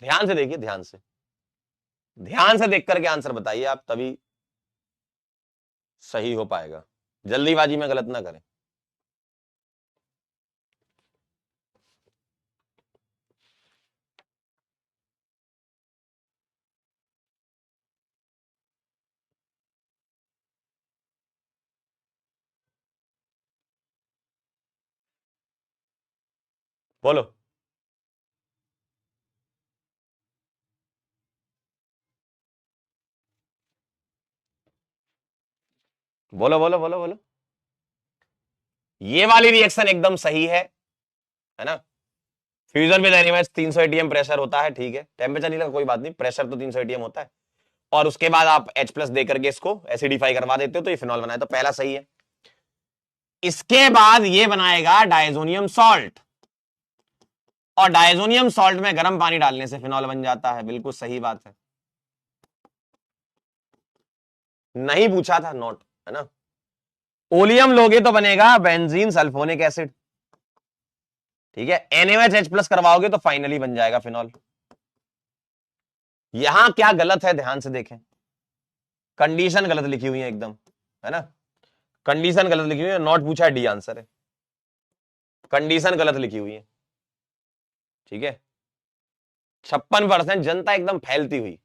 ध्यान से देखिए, ध्यान से, ध्यान से देख करके आंसर बताइए आप, तभी सही हो पाएगा। जल्दीबाजी में गलत ना करें। बोलो बोलो बोलो बोलो बोलो। ये वाली रिएक्शन एकदम सही है ना? Fusion with animates 300 ATM pressure होता है, ठीक है, टेम्परेचर नहीं लगा कोई बात नहीं, प्रेशर तो 300 एटीएम होता है। और उसके बाद आप H प्लस दे करके इसको एसिडिफाई करवा देते हो तो ये फिनॉल बनाए, तो पहला सही है। इसके बाद ये बनाएगा डायजोनियम सॉल्ट, और डायजोनियम सॉल्ट में गर्म पानी डालने से फिनॉल बन जाता है, बिल्कुल सही बात है। नहीं पूछा था, नोट है ना? ओलियम लोगे तो बनेगा बेंजीन सल्फोनिक एसिड, ठीक है। NaOH प्लस करवाओगे तो फाइनली बन जाएगा फिनॉल। यहां क्या गलत है ध्यान से देखें, कंडीशन गलत लिखी हुई है एकदम, है ना? कंडीशन गलत लिखी हुई है, नॉट पूछा है, डी आंसर है। कंडीशन गलत लिखी हुई है, ठीक है। 56% जनता एकदम फैलती हुई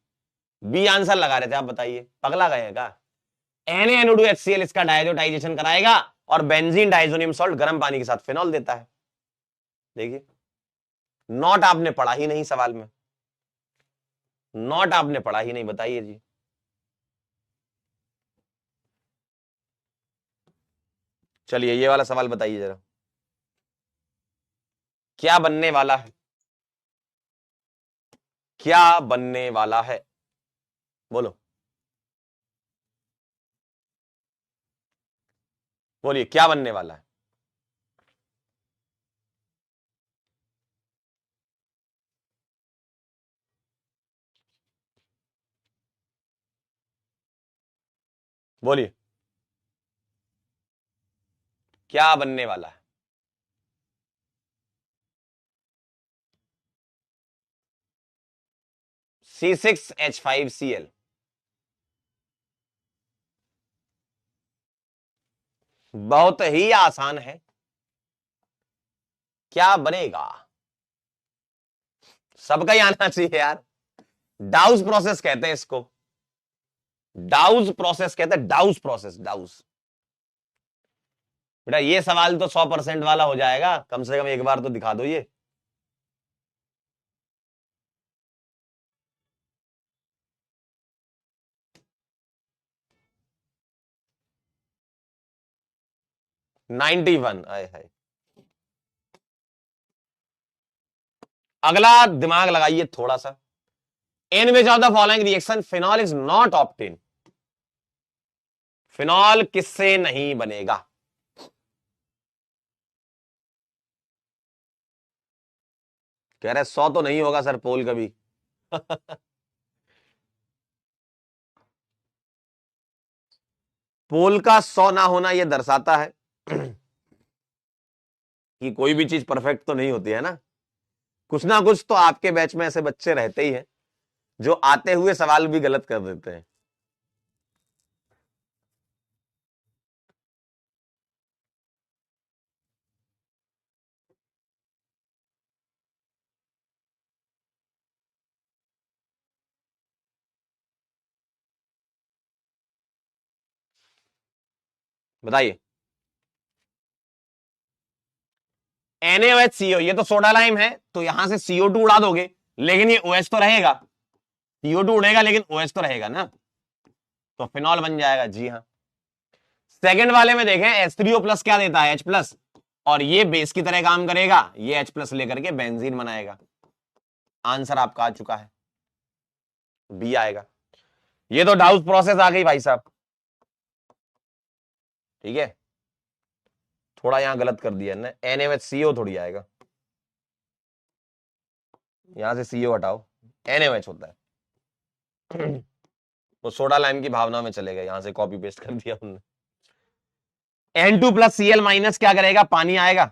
बी आंसर लगा रहे थे। आप बताइए पगला गए हैं क्या? NaNO2HCl इसका डायजोटाइजेशन कराएगा और बेंजीन डाइजोनियम सॉल्ट गर्म पानी के साथ फिनॉल देता है। देखिए, नॉट आपने पढ़ा ही नहीं सवाल में, नॉट आपने पढ़ा ही नहीं, बताइए जी। चलिए ये वाला सवाल बताइए जरा, क्या बनने वाला है? क्या बनने वाला है? बोलो बोलिए, क्या बनने वाला है? बोलिए, क्या बनने वाला है? C6H5Cl। बहुत ही आसान है, क्या बनेगा? सबका ही आना चाहिए यार। डाउस प्रोसेस कहते हैं इसको, डाउस प्रोसेस कहते हैं, डाउस प्रोसेस, डाउस। बेटा ये सवाल तो 100% वाला हो जाएगा, कम से कम एक बार तो दिखा दो ये। नाइनटी वन, आए हाय। अगला दिमाग लगाइए थोड़ा सा। In which of the following reaction phenol is not obtained? Phenol किससे नहीं बनेगा? कह रहे 100 तो नहीं होगा सर पोल कभी। पोल का 100 ना होना यह दर्शाता है कि कोई भी चीज परफेक्ट तो नहीं होती है ना। कुछ ना कुछ तो आपके बैच में ऐसे बच्चे रहते ही हैं जो आते हुए सवाल भी गलत कर देते हैं। बताइए। NaOH CO, ये तो सोडा लाइम है, तो यहां से CO2 उड़ा दोगे, लेकिन ये OH तो रहेगा। CO2 उड़ेगा लेकिन OH तो रहेगा ना, तो फिनॉल बन जाएगा। जी हाँ। सेकंड वाले में देखें, H3O प्लस क्या देता है? H प्लस, और ये बेस की तरह काम करेगा, ये H प्लस लेकर के बेंजीन बनाएगा। आंसर आपका आ चुका है, बी आएगा। ये तो डाउस प्रोसेस आ गई भाई साहब, ठीक है। थोड़ा यहां गलत कर दिया ना, NaOH थोड़ी आएगा, यहां से CO हटाओ, NaOH होता है। वो सोडा लाइम की भावना में चले गए, यहां से कॉपी पेस्ट कर दिया हमने। N2 प्लस Cl माइनस क्या करेगा? पानी आएगा,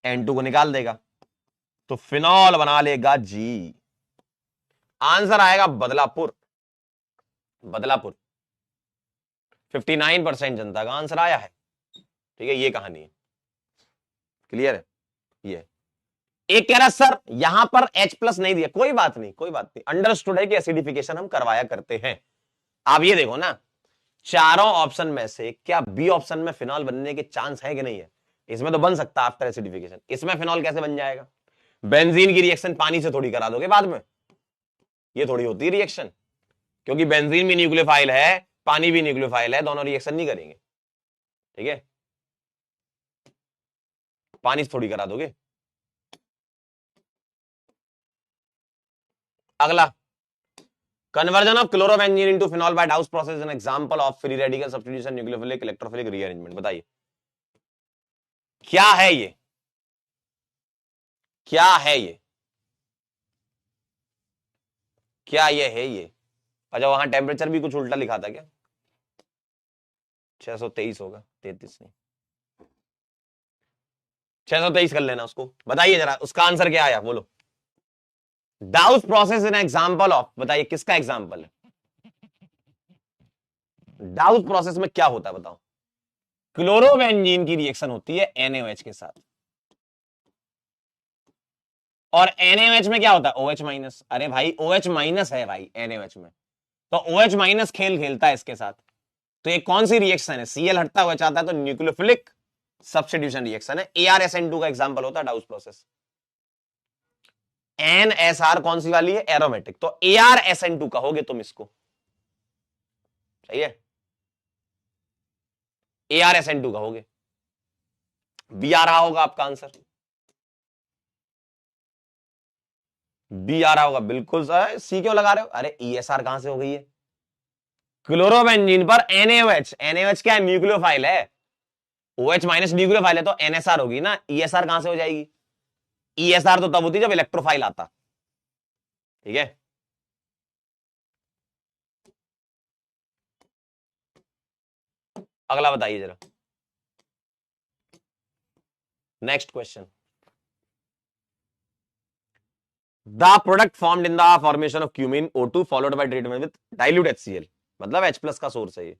N2 को निकाल देगा, तो फिनॉल बना लेगा। जी, आंसर आएगा बदलापुर। बदलापुर 59% जनता का आंसर आया है, ठीक है। ये कहानी है, क्लियर है। ये एक कह रहा सर यहां पर H प्लस नहीं दिया, कोई बात नहीं, कोई बात नहीं, अंडरस्टूड है कि एसिडिफिकेशन हम करवाया करते हैं। आप ये देखो ना, चारों ऑप्शन में से क्या बी ऑप्शन में फिनॉल बनने के चांस है कि नहीं है? इसमें तो बन सकता है आफ्टर एसिडिफिकेशन, इसमें फिनॉल कैसे बन जाएगा? बेंजीन की रिएक्शन पानी से थोड़ी करा दोगे बाद में, ये थोड़ी होती है रिएक्शन, क्योंकि बेंजीन भी न्यूक्लियोफाइल है, पानी भी न्यूक्लियोफाइल है, दोनों रिएक्शन नहीं करेंगे, ठीक है। पानी से थोड़ी करा दोगे। अगला, conversion of chlorobenzene into phenol by Dawes process is an example of free radical substitution, nucleophilic electrophilic rearrangement। बताइए क्या है ये, क्या है ये, क्या ये है ये? अच्छा, वहां टेम्परेचर भी कुछ उल्टा लिखा था क्या? 623 होगा, 33 नहीं, 623 कर लेना उसको। बताइए जरा उसका आंसर क्या आया, बोलो। डाउस प्रोसेस इन एग्जाम्पल ऑफ, बताइए किसका एग्जाम्पल है? डाउस प्रोसेस में क्या होता है बताओ? क्लोरोबेंजीन की रिएक्शन होती है NaOH के साथ, और NaOH में क्या होता है? OH minus. अरे भाई OH माइनस है भाई NaOH में, तो OH माइनस खेल खेलता है इसके साथ। तो ये कौन सी रिएक्शन है? Cl हटता हुआ चाहता है, तो न्यूक्लियोफिलिक सब्स्टिट्यूशन रिएक्शन है। ArSN2 का एग्जांपल होता है डाउस प्रोसेस। NSR कौन सी वाली है? एरोमेटिक, तो ArSN2 कहोगे तुम इसको, सही है, ArSN2 कहोगे। बी आ रहा होगा आपका आंसर, बी आ रहा होगा बिल्कुल सर। सी क्यों लगा रहे हो? अरे ESR कहां से हो गई है? क्लोरोबेंजीन पर NaOH, NaOH क्या है? न्यूक्लियोफाइल है, OH माइनस न्यूक्लियोफाइल है, तो NSR होगी ना, ESR कहां से हो जाएगी? ESR तो तब होती जब इलेक्ट्रोफाइल आता, ठीक है। अगला बताइए जरा, next question. The product formed in the formation of cumin O2 followed by treatment with dilute HCl, मतलब H प्लस का सोर्स है ये।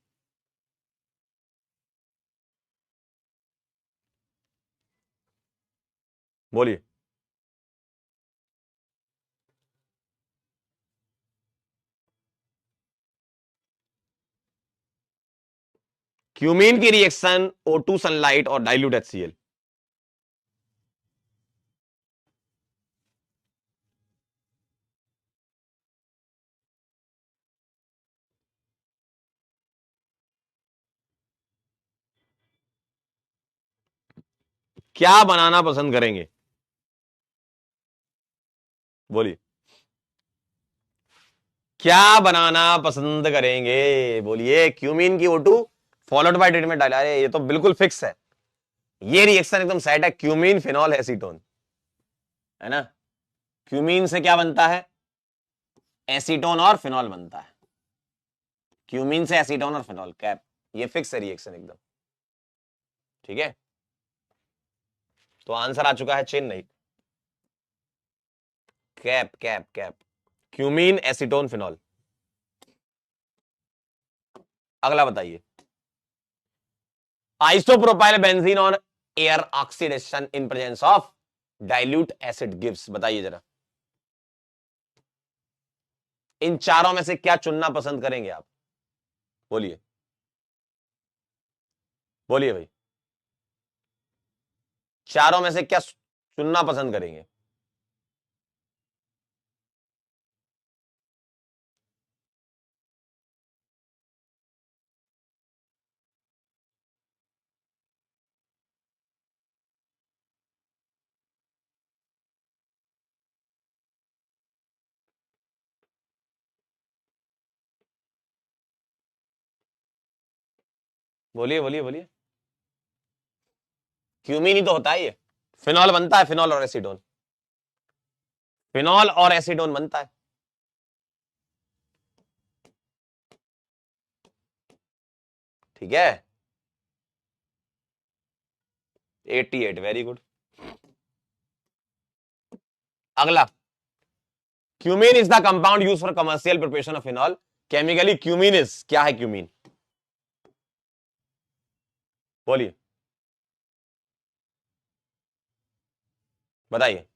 बोलिए। क्यूमीन की रिएक्शन O2 सनलाइट और डाइल्यूट HCl, क्या बनाना पसंद करेंगे? बोलिए, क्या बनाना पसंद करेंगे? बोलिए। क्यूमीन की O2 फॉलोड बाय ट्रीटमेंट डाला, अरे ये तो बिल्कुल फिक्स है, ये रिएक्शन एकदम सेट है। क्यूमीन फिनॉल एसीटोन, है ना। क्यूमीन से क्या बनता है? एसीटोन और फिनॉल बनता है। क्यूमीन से एसीटोन और फिनॉल, कैप, ये फिक्स है रिएक्शन एकदम, ठीक है। तो आंसर आ चुका है Chennai, cap cap cap, cumene acetone phenol. अगला बताइए, आइसोप्रोपाइल बेंजीन और air oxidation in presence of dilute acid gives, बताइए जरा। इन चारों में से क्या चुनना पसंद करेंगे आप? बोलिए। बोलिए भाई, चारों में से क्या चुनना पसंद करेंगे? बोलिए बोलिए बोलिए। क्यूमीन ही तो होता है ये। फिनॉल बनता है, फिनॉल और एसीटोन, फिनॉल और एसीटोन बनता है। ठीक है, 88, वेरी गुड। अगला, cumene is the compound use for commercial preparation of phenol. Chemically cumene is, क्या है क्यूमीन? बोलिए, बताइए।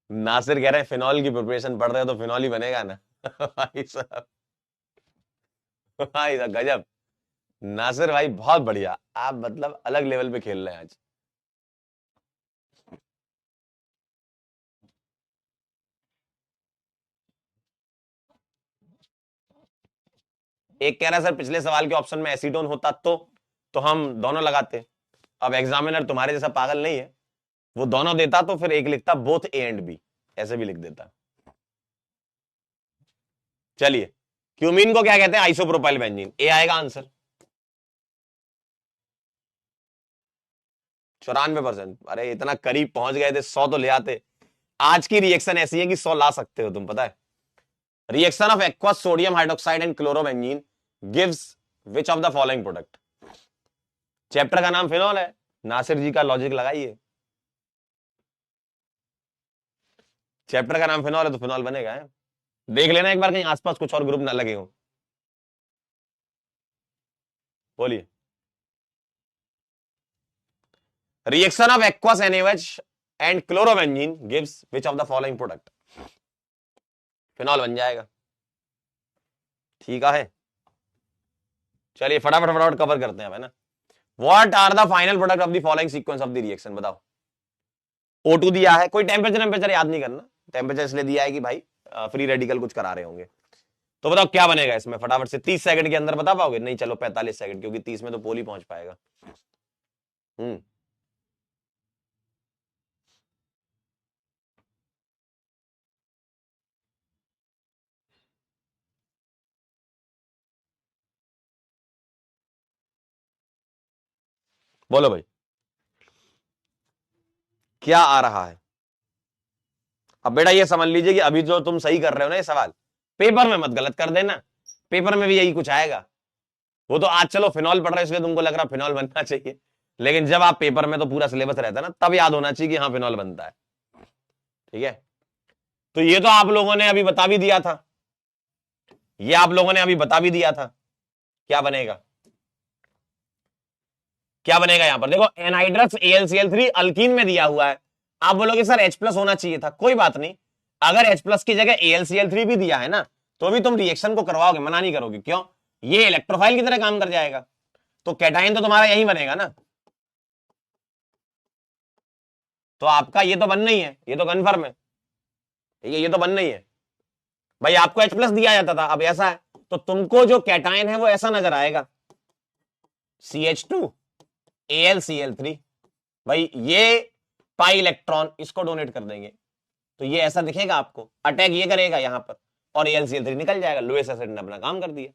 नासिर कह रहे हैं फिनॉल की प्रिपरेशन पढ़ रहे हो तो फिनॉल ही बनेगा ना। भाई साहब, भाई साहब गजब। नासिर भाई बहुत बढ़िया, आप मतलब अलग लेवल पे खेल रहे हैं आज। एक कह रहा है सर पिछले सवाल के ऑप्शन में एसीटोन होता तो हम दोनों लगाते। अब एग्जामिनर तुम्हारे जैसा पागल नहीं है, वो दोनों देता तो फिर एक लिखता बोथ ए एंड बी, ऐसे भी लिख देता। चलिए, क्यूमीन को क्या कहते हैं? आइसोप्रोपाइल बेंजीन, ए आएगा आंसर। 94%। अरे इतना करीब पहुंच गए थे, 100 तो ले आते। आज की रिएक्शन ऐसी है कि 100 ला सकते हो तुम, पता है। Reaction of aqueous sodium hydroxide and chlorobenzene gives which of the following product. Chapter का नाम फिनॉल है, नासिर जी का लॉजिक लगाइए। चैप्टर का नाम फिनॉल है तो फिनॉल बनेगा है? देख लेना एक बार कहीं आसपास कुछ और ग्रुप ना लगे हो। बोलिए, reaction of aqueous NaOH and chlorobenzene gives which of the following product. Phenol बन जाएगा। ठीक है, चलिए फटाफट फटाफट कवर करते हैं ना। What are the final product of the following sequence of the reaction, बताओ। O2 दिया है, कोई टेम्परेचर टेम्परेचर याद नहीं करना, टेम्परेचर इसलिए दिया है कि भाई फ्री रेडिकल कुछ करा रहे होंगे। तो बताओ क्या बनेगा इसमें, फटाफट से 30 सेकंड के अंदर बता पाओगे? नहीं चलो 45 सेकंड, क्योंकि 30 में तो पोल ही पहुंच पाएगा। हम्म, बोलो भाई, क्या आ रहा है? अब बेटा ये समझ लीजिए कि अभी जो तुम सही कर रहे हो ना ये सवाल, पेपर में मत गलत कर देना, पेपर में भी यही कुछ आएगा। वो तो आज चलो फिनॉल पढ़ रहे हो इसलिए तुमको लग रहा फिनॉल बनना चाहिए, लेकिन जब आप पेपर में तो पूरा सिलेबस रहता है ना, तब याद होना चाहिए कि हाँ फिनॉल बनता है। ठीक है, तो ये तो आप लोगों ने अभी बता भी दिया था, ये आप लोगों ने अभी बता भी दिया था। क्या बनेगा, क्या बनेगा? यहां पर देखो एनहाइड्रस AlCl3 अल्कीन में दिया हुआ है। आप बोलोगे सर H+ होना चाहिए था, कोई बात नहीं, अगर H+ की जगह AlCl3 भी दिया है ना, तो भी तुम रिएक्शन को करवाओगे, मना नहीं करोगे। क्यों? ये इलेक्ट्रोफाइल की तरह काम कर जाएगा, तो कैटाइन तो तुम्हारा यही बनेगा ना। तो आपका ये तो बनना ही है, ये तो कन्फर्म है। ठीक है, ये तो बनना ही है भाई। आपको H+ दिया जाता था, अब ऐसा है तो तुमको जो कैटाइन है वो ऐसा नजर आएगा, CH2 AlCl3। भाई ये पाई इलेक्ट्रॉन इसको डोनेट कर देंगे तो ये ऐसा दिखेगा आपको, अटैक ये करेगा यहां पर और AlCl3 निकल जाएगा, लुईस एसिड ने अपना काम कर दिया।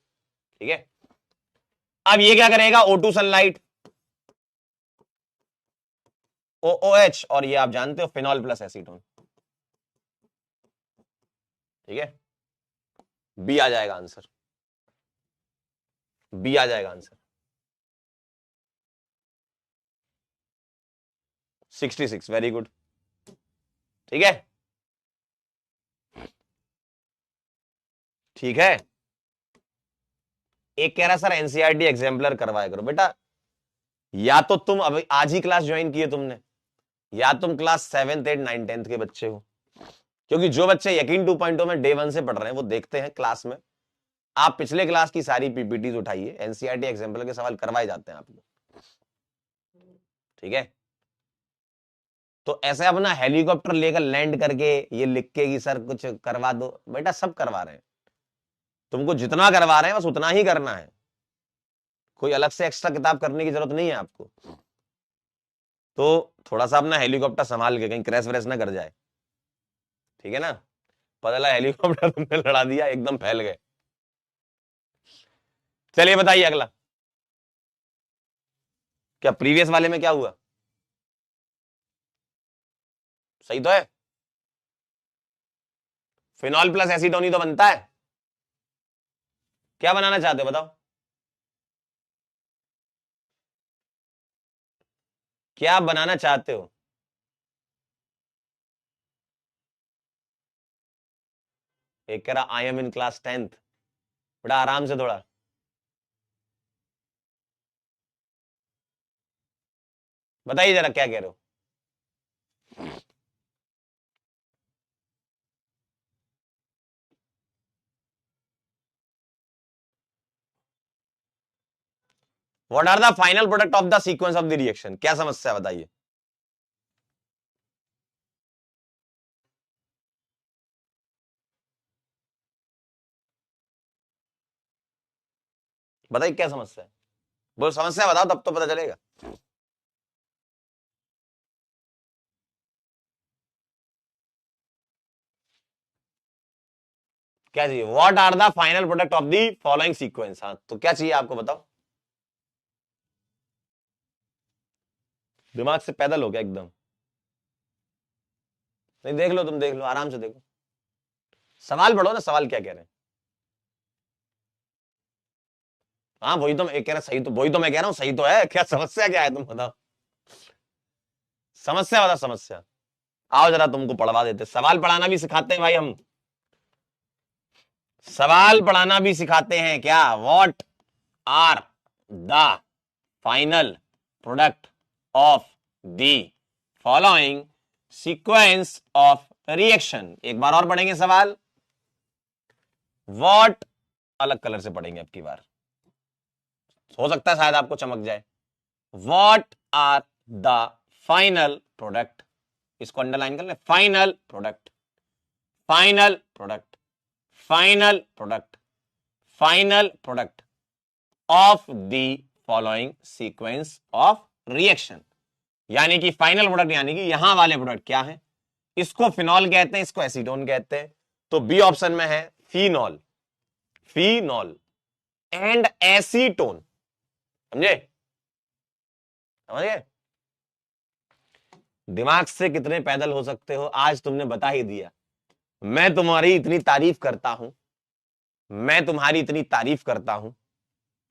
ठीक है, अब ये क्या करेगा? O2 सनलाइट, OOH, और ये आप जानते हो फिनॉल प्लस एसीटोन। ठीक है, बी आ जाएगा आंसर, बी आ जाएगा आंसर। 66, very good. ठीक है, ठीक है। एक कह रहा सर एनसीईआरटी एग्जाम्पलर करवाया करो। बेटा या तो तुम अभी आज ही क्लास ज्वाइन की है तुमने, या तुम class 7th 8th 9th 10th के बच्चे हो, क्योंकि जो बच्चे यकीन 2.0 में डे 1 से पढ़ रहे हैं वो देखते हैं क्लास में आप पिछले क्लास की सारी पीपीटीज उठाइए, एनसीईआरटी एग्जाम्पल के सवाल करवाए जाते हैं आपको, ठीक है। तो ऐसे अपना हेलीकॉप्टर लेकर लैंड करके ये लिख के कि सर कुछ करवा दो, बेटा सब करवा रहे हैं, तुमको जितना करवा रहे हैं बस उतना ही करना है, कोई अलग से एक्स्ट्रा किताब करने की जरूरत नहीं है आपको। तो थोड़ा सा अपना हेलीकॉप्टर संभाल के, कहीं क्रैश व्रैश ना कर जाए, ठीक है ना। पता लगा हेलीकॉप्टर तुमने लड़ा दिया, एकदम फैल गए। चलिए बताइए अगला, क्या प्रीवियस वाले में क्या हुआ, सही तो है, फिनॉल प्लस एसीटोन ही तो बनता है। क्या बनाना चाहते हो बताओ, क्या बनाना चाहते हो। एक कह रहा I am in class 10th, बड़ा आराम से थोड़ा, बताइए जरा क्या कह रहे हो। What are the final product of the sequence of the reaction, क्या समस्या बताइए। बताइए क्या समस्या है, बोल समस्या बताओ तब तो पता चलेगा। क्या चाहिए, what are the final product of the following sequence, हाँ तो क्या चाहिए आपको बताओ। दिमाग से पैदल हो गया एकदम, नहीं देख लो, तुम देख लो आराम से देखो, सवाल पढ़ो ना, सवाल क्या कह रहे हैं। हाँ वही तो मैं कह रहा, सही तो वही तो मैं कह रहा हूँ, सही तो है, क्या समस्या क्या है तुम बताओ, समस्या बता समस्या। आओ जरा तुमको पढ़वा देते, सवाल पढ़ाना भी सिखाते हैं भाई हम, सवाल पढ़ाना भी सिखाते हैं क्या। What are the final product of the following sequence of reaction, एक बार और पढ़ेंगे सवाल, व्हाट अलग कलर से पढ़ेंगे अब की बार, हो सकता है शायद आपको चमक जाए। What are the final product, इसको अंडरलाइन कर ले, final product, final product, final product, final product of the following sequence of reaction, यानी कि फाइनल प्रोडक्ट यानी कि यहां वाले प्रोडक्ट क्या है, इसको फिनॉल कहते हैं, इसको एसीटोन कहते हैं, तो बी ऑप्शन में है फिनॉल, फिनॉल एंड एसीटोन, समझे, समझ गए, दिमाग से कितने पैदल हो सकते हो आज तुमने बता ही दिया। मैं तुम्हारी इतनी तारीफ करता हूं, मैं तुम्हारी इतनी तारीफ करता हूं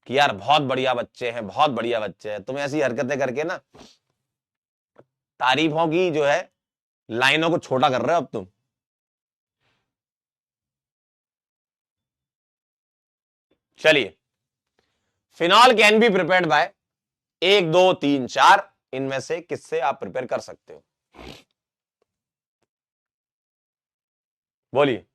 कि यार बहुत बढ़िया बच्चे हैं, बहुत बढ़िया बच्चे हैं, तुम ऐसी हरकतें करके ना तारीफों की जो है लाइनों को छोटा कर रहे हो अब तुम। चलिए, phenol can be prepared by 1 2 3 4, इनमें से किससे आप प्रिपेयर कर सकते हो, बोलिए।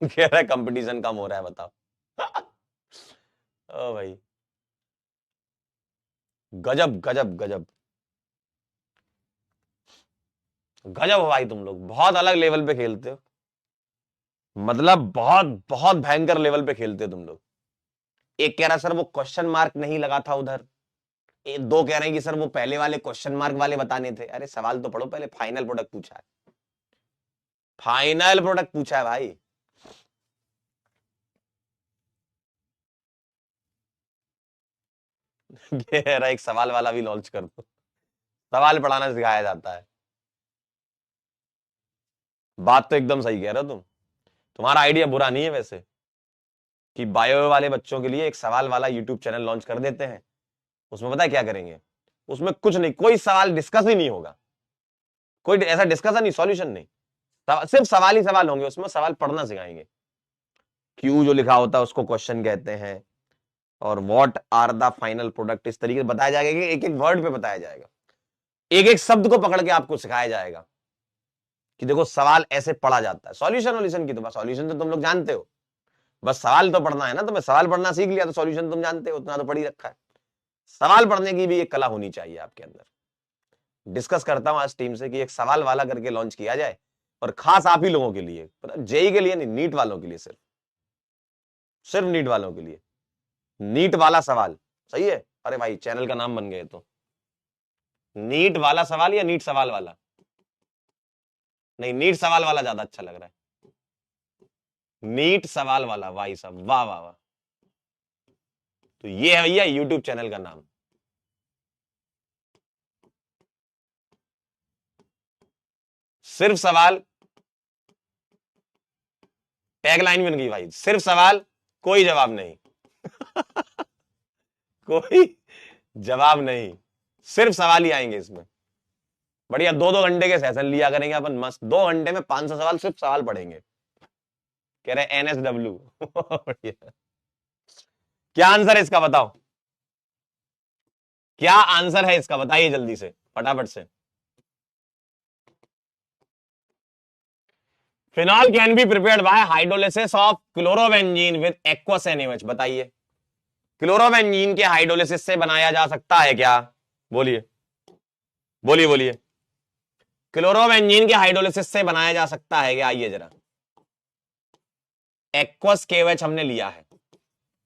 कह रहा है कंपटीशन कम हो रहा है, बताओ। ओ भाई, गजब गजब गजब गजब हो भाई, तुम लोग बहुत अलग लेवल पे खेलते हो, मतलब बहुत बहुत भयंकर लेवल पे खेलते हो तुम लोग। एक कह रहा सर वो क्वेश्चन मार्क नहीं लगा था उधर, दो कह रहे हैं कि सर वो पहले वाले क्वेश्चन मार्क वाले बताने थे। अरे सवाल तो पढ़ो पहले, फाइनल प्रोडक्ट पूछा है, फाइनल प्रोडक्ट पूछा है भाई। कह रहा एक सवाल वाला भी लॉन्च कर दो, सवाल पढ़ाना सिखाया जाता है। बात तो एकदम सही कह रहे हो तुम, तुम्हारा आइडिया बुरा नहीं है वैसे, कि बायो वाले बच्चों के लिए एक सवाल वाला यूट्यूब चैनल लॉन्च कर देते हैं। उसमें पता है क्या करेंगे, उसमें कुछ नहीं, कोई सवाल डिस्कस ही नहीं होगा, कोई ऐसा डिस्कशन नहीं, सॉल्यूशन नहीं, सिर्फ सवाल ही सवाल होंगे उसमें, सवाल पढ़ना सिखाएंगे। क्यू जो लिखा होता है उसको क्वेश्चन कहते हैं, और what are the final product इस तरीके से बताया जाएगा कि एक एक वर्ड पे बताया जाएगा। एक एक शब्द को पकड़ के आपको सिखाया जाएगा कि देखो सवाल ऐसे पढ़ा जाता है। सॉल्यूशन वॉल्यूशन की तो सॉल्यूशन तो तुम लोग जानते हो, बस सवाल तो पढ़ना है ना। तुम्हें सवाल पढ़ना सीख लिया तो सॉल्यूशन तुम जानते हो, उतना तो पढ़ ही रखा है। सवाल पढ़ने की भी एक कला होनी चाहिए आपके अंदर। डिस्कस करता हूं आज टीम से कि एक सवाल वाला करके लॉन्च किया जाए, और खास आप ही लोगों के लिए, जेई के लिए नहीं, नीट वालों के लिए, सिर्फ सिर्फ नीट वालों के लिए नीट वाला सवाल। सही है? अरे भाई चैनल का नाम बन गए तो। नीट वाला सवाल या नीट सवाल वाला? नहीं, नीट सवाल वाला ज्यादा अच्छा लग रहा है। नीट सवाल वाला, भाई साहब वाह वाह वाह। तो ये है भैया यूट्यूब चैनल का नाम। सिर्फ सवाल, टैगलाइन बन गई भाई, सिर्फ सवाल कोई जवाब नहीं। कोई जवाब नहीं, सिर्फ सवाल ही आएंगे इसमें। बढ़िया, 2-2 घंटे के सेशन लिया करेंगे अपन मस्त, 2 घंटे में 500 सवाल सिर्फ सवाल पढ़ेंगे। कह रहे NSW। बढ़िया। क्या आंसर है इसका बताओ, क्या आंसर है इसका बताइए जल्दी से, फटाफट से। Phenol can be prepared by hydrolysis of chlorobenzene with aqueous NaOH। बताइए, क्लोरोबेंजीन के हाइड्रोलिसिस से बनाया जा सकता है क्या? बोलिए बोलिए बोलिए, क्लोरोबेंजीन के हाइड्रोलिसिस से बनाया जा सकता है क्या? आइए जरा, एक्वस KOH हमने लिया है,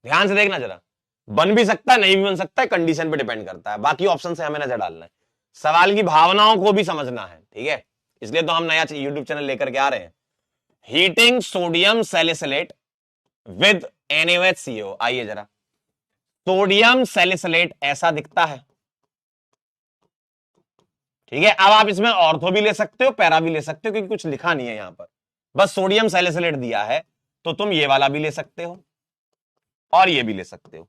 ध्यान से देखना जरा। बन भी सकता है, नहीं भी बन सकता है, कंडीशन पे डिपेंड करता है। बाकी ऑप्शन से हमें नजर डालना है, सवाल की भावनाओं को भी समझना है, ठीक है? इसलिए तो हम नया यूट्यूब चैनल लेकर के आ रहे हैं। Heating sodium salicylate with NaOH। आइए जरा, सोडियम सैलिसिलेट ऐसा दिखता है, ठीक है? अब आप इसमें ऑर्थो भी ले सकते हो, पैरा भी ले सकते हो, क्योंकि कुछ लिखा नहीं है यहां पर, बस सोडियम सैलिसिलेट दिया है। तो तुम ये वाला भी ले सकते हो और ये भी ले सकते हो,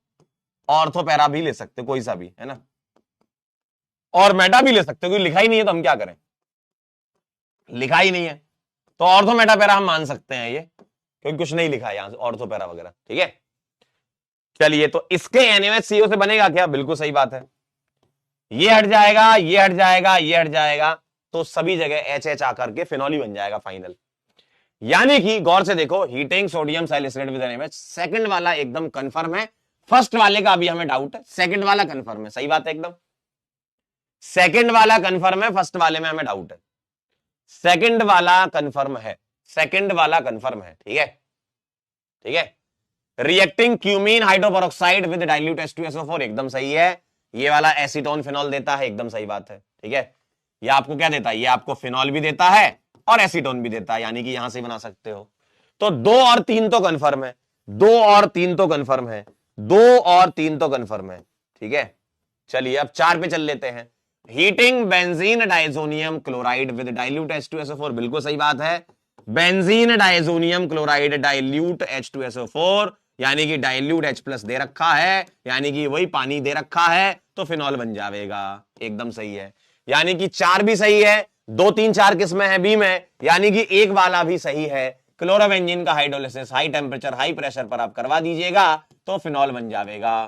ऑर्थो पैरा भी ले सकते हो, कोई सा भी, है ना? और मेटा भी ले सकते हो, क्योंकि लिखा ही नहीं है तो हम क्या करें, लिखा ही नहीं है तो ऑर्थो मेटा पैरा हम मान सकते हैं ये, क्योंकि कुछ नहीं लिखा है यहां से ऑर्थो पैरा वगैरह, ठीक है? चलिए, तो इसके NaOH से बनेगा क्या? बिल्कुल सही बात है, ये हट जाएगा, ये हट जाएगा, ये हट जाएगा, तो सभी जगह HH आकर के फिनॉल ही बन जाएगा फाइनल। यानी कि गौर से देखो, heating sodium salicylate with NaOH, second वाला एकदम कंफर्म है, फर्स्ट वाले का अभी हमें डाउट है, सेकंड वाला कंफर्म है। सही बात है एकदम, सेकंड वाला कंफर्म है, फर्स्ट वाले में हमें डाउट है। सेकंड वाला कंफर्म है, सेकंड वाला कंफर्म है, ठीक है? ठीक है। Reacting cumene hydroperoxide with dilute H2SO4 एकदम सही है। ये वाला एसीटोन फिनॉल देता है, एकदम सही बात है, ठीक है? ये आपको क्या देता है? ये आपको फिनॉल भी देता है और एसीटोन भी देता है, यानी कि यहां से बना सकते हो। तो 2 और 3 तो कंफर्म है, 2 और 3 तो कंफर्म है, 2 और 3 तो कंफर्म है, ठीक है? चलिए अब 4 पे चल लेते हैं। Heating benzene diazonium chloride with dilute H2SO4, बिल्कुल सही बात है। Benzene diazonium chloride dilute H2SO4, यानी कि डाइल्यूट H+ दे रखा है, यानी कि वही पानी दे रखा है, तो फिनॉल बन जाएगा, एकदम सही है। यानी कि 4 भी सही है, 2, 3, 4 किसमें है? बी में, यानी कि एक वाला भी सही है। क्लोरोबेंजीन का hydrolysis high temperature high pressure पर आप करवा दीजिएगा तो फिनॉल बन जाएगा।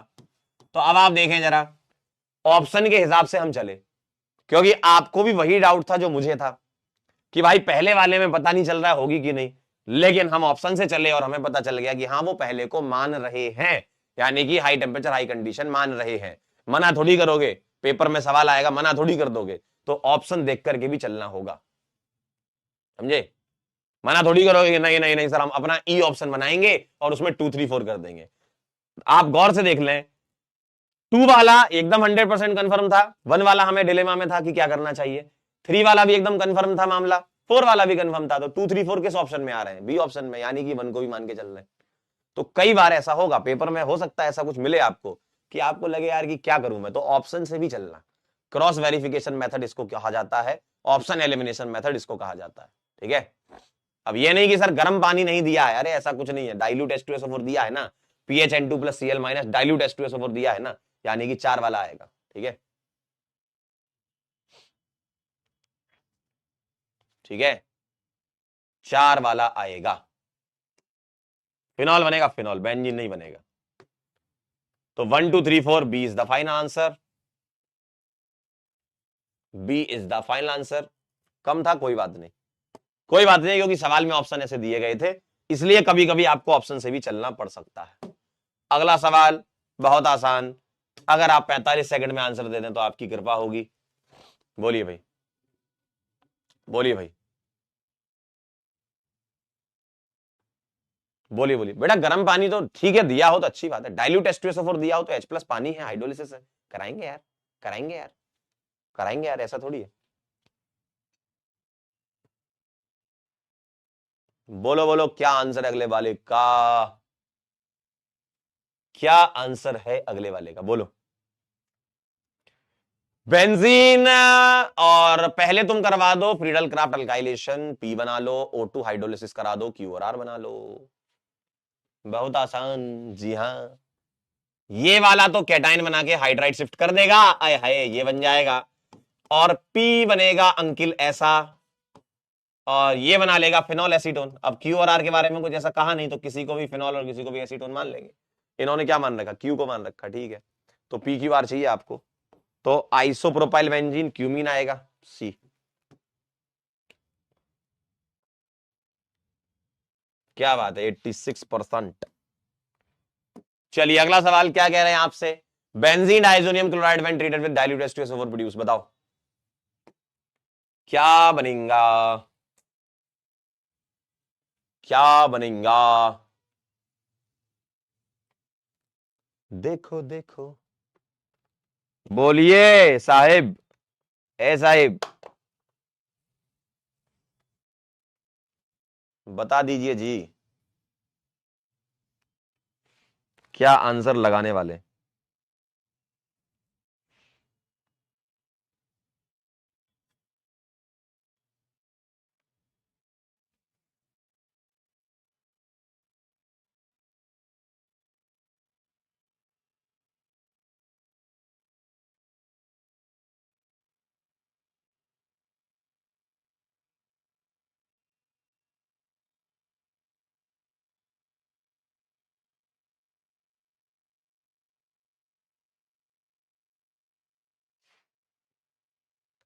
तो अब आप देखें जरा, ऑप्शन के हिसाब से हम चले, क्योंकि आपको भी वही डाउट था जो मुझे था कि भाई पहले वाले में पता नहीं चल रहा होगी कि नहीं, लेकिन हम ऑप्शन से चले और हमें पता चल गया कि हाँ वो पहले को मान रहे हैं, यानी कि हाई टेम्परेचर हाई कंडीशन मान रहे हैं। मना थोड़ी करोगे, पेपर में सवाल आएगा मना थोड़ी कर दोगे, तो ऑप्शन देख करके भी चलना होगा, समझे? मना थोड़ी करोगे कि नहीं नहीं नहीं सर हम अपना ई ऑप्शन बनाएंगे और उसमें 2, 3, 4 कर देंगे। आप गौर से देख लें, 2 वाला एकदम 100% कंफर्म था, 1 वाला हमें डिलेमा में था कि क्या करना चाहिए, 3 वाला भी एकदम कंफर्म था मामला, 4 वाला भी कंफर्म था, तो 2, 3, 4 किस ऑप्शन में आ रहे हैं? बी ऑप्शन में, यानी कि 1 को भी मान के चल रहे हैं। तो कई बार ऐसा होगा पेपर में, हो सकता है ऐसा कुछ मिले आपको कि आपको लगे यार कि क्या करूं मैं, तो ऑप्शन से भी चलना। क्रॉस वेरिफिकेशन मेथड इसको कहा जाता है, ऑप्शन एलिमिनेशन मेथड इसको कहा जाता है, ठीक है? अब ये नहीं कि सर गर्म पानी नहीं दिया है, अरे ऐसा कुछ नहीं है, डाइल्यूट H2SO4 दिया है ना, PHN2+Cl- डाइल्यूट H2SO4 दिया है ना, यानी कि 4 वाला आएगा, ठीक है? ठीक है, 4 वाला आएगा, फिनॉल बनेगा, फिनॉल, बेंजीन नहीं बनेगा। तो 1, 2, 3, 4 B is the final answer. B is the final answer. कम था, कोई बात नहीं, कोई बात नहीं, क्योंकि सवाल में ऑप्शन ऐसे दिए गए थे, इसलिए कभी कभी आपको ऑप्शन से भी चलना पड़ सकता है। अगला सवाल बहुत आसान, अगर आप 45 सेकंड में आंसर दे दें तो आपकी कृपा होगी। बोलिए भाई, बोलिए भाई, बोलिए बोलिए बेटा। गर्म पानी तो ठीक है, दिया हो तो अच्छी बात है। डाइल्यूट H2SO4 दिया हो तो H+ पानी है, हाइड्रोलिसिस है, कराएंगे यार, कराएंगे यार, कराएंगे यार, ऐसा थोड़ी है। बोलो बोलो, क्या आंसर है अगले वाले का? क्या आंसर है अगले वाले का, बोलो। बेंजीन। और पहले तुम करवा दो फ्रीडल क्राफ्ट अल्काइलेशन, पी बना लो, O2 हाइड्रोलिसिस करा दो, Q और R बना लो। बहुत आसान, जी हाँ। ये वाला तो कैटाइन बना के हाइड्राइड शिफ्ट कर देगा, आय हाय, ये बन जाएगा। और पी बनेगा अंकिल ऐसा, और ये बना लेगा फिनॉल एसीटोन। अब क्यू और आर के बारे में कुछ ऐसा कहा नहीं, तो किसी को भी फिनॉल और किसी को भी एसीटोन मान लेंगे। इन्होंने क्या मान रखा, क्यू को मान रखा, ठीक है। तो पी क्यू आर चाहिए आपको, तो आइसोप्रोपाइल बेंजीन क्यूमीन आएगा, सी। क्या बात है, 86%। चलिए अगला सवाल क्या कह रहे हैं आपसे। Benzene diazonium chloride when treated with dilute H2SO4 produce, बताओ क्या बनेगा, क्या बनेगा? देखो देखो, बोलिए साहिब, ए साहिब, बता दीजिए जी, क्या आंसर लगाने वाले?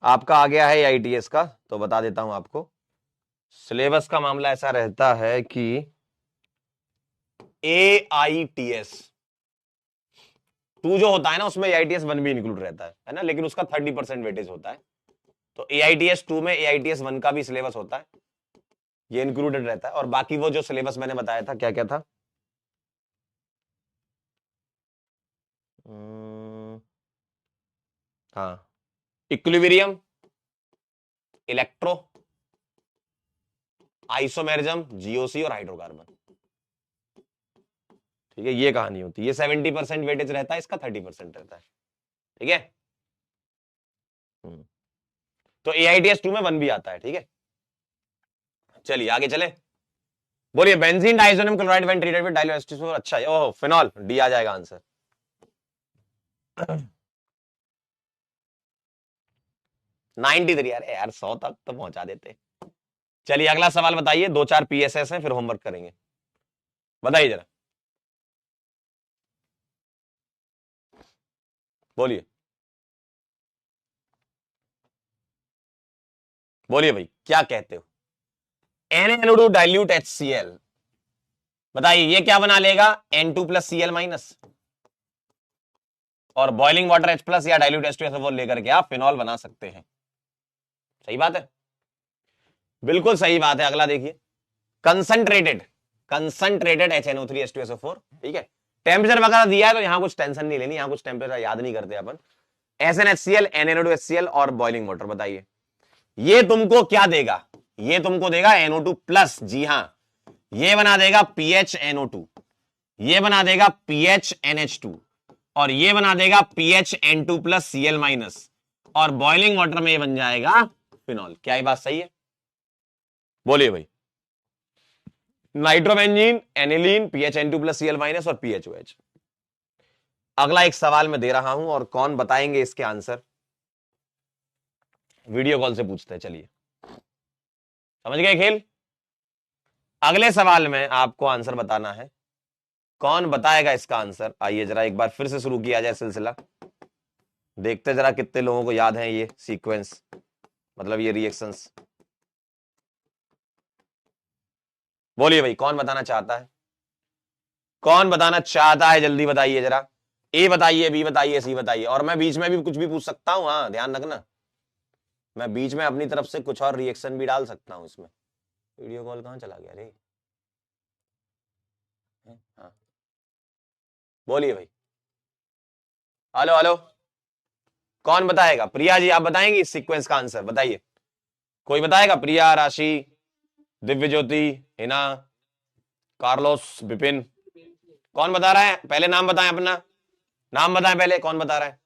आपका आ गया है AITS का, तो बता देता हूं आपको। सिलेबस का मामला ऐसा रहता है कि AITS 2 जो होता है ना, उसमें AITS 1 भी इंक्लूड रहता है ना, लेकिन उसका 30% वेटेज होता है। तो AITS 2 में AITS 1 का भी सिलेबस होता है, ये इंक्लूडेड रहता है। और बाकी वो जो सिलेबस मैंने बताया था, क्या क्या था? हाँ, इक्विलिब्रियम, इलेक्ट्रो, आइसोमेरिज्म, GOC और हाइड्रोकार्बन, ठीक है। ये कहानी होती है, ये 70% वेटेज रहता है, इसका 30% रहता है, ठीक है। तो AITS 2 में 1 भी आता है, ठीक है। चलिए आगे चले, बोलिए। Benzene diazonium chloride when treated with dilute H2SO4, अच्छा ओह फिनॉल, डी आ जाएगा आंसर। 93, अरे यार 100 तक तो पहुंचा देते। चलिए अगला सवाल बताइए, 2-4 PSS हैं, फिर होमवर्क करेंगे, बताइए जरा, बोलिए, बोलिए भाई, क्या कहते हो? Na2 डाइल्यूट HCl, बताइए ये क्या बना लेगा, N2+Cl-, और बॉइलिंग वाटर H+ या डाइल्यूट H2SO4 लेकर के आप फिनॉल बना सकते हैं। सही बात है, बिल्कुल सही बात है। अगला देखिए, कंसंट्रेटेड, कंसंट्रेटेड HNO3 H2SO4, ठीक है। टेम्परेचर वगैरह दिया है तो यहां कुछ टेंशन नहीं लेनी, यहां कुछ टेम्परेचर याद नहीं करते अपन। SnHCl, NaO2HCl और बॉइलिंग वाटर, बताइए ये तुमको क्या देगा? ये तुमको देगा NO2+, जी हां, ये बना देगा PHNO2, ये बना देगा PHNH2, और ये बना देगा PHN2+Cl-, और बॉइलिंग वाटर में ये बन जाएगा फिनॉल। क्या ये बात सही है? बोलिए भाई। नाइट्रोबेंजीन, एनिलीन, PHN2+Cl- और PHOH। अगला एक सवाल मैं दे रहा हूं, और कौन बताएंगे इसके आंसर? वीडियो कॉल से पूछते हैं, चलिए, समझ गए खेल? अगले सवाल में आपको आंसर बताना है, कौन बताएगा इसका आंसर? आइए जरा एक बार फिर से शुरू किया जाए सिलसिला। देखते जरा कितने लोगों को याद है ये सीक्वेंस, मतलब ये रिएक्शंस। बोलिए भाई, कौन बताना चाहता है? कौन बताना चाहता है, जल्दी बताइए जरा। ए बताइए, बी बताइए, सी बताइए, और मैं बीच में भी कुछ भी पूछ सकता हूं, हाँ ध्यान रखना। मैं बीच में अपनी तरफ से कुछ और रिएक्शन भी डाल सकता हूं इसमें। वीडियो कॉल कहाँ चला गया रे? हाँ बोलिए भाई। हेलो हेलो, कौन बताएगा? प्रिया जी आप बताएंगी इस सीक्वेंस का आंसर, बताइए। कोई बताएगा? प्रिया, राशि, दिव्य ज्योति, हिना, कार्लोस, विपिन, कौन बता रहा है? पहले नाम बताएं अपना, नाम बताएं पहले, कौन बता रहा है?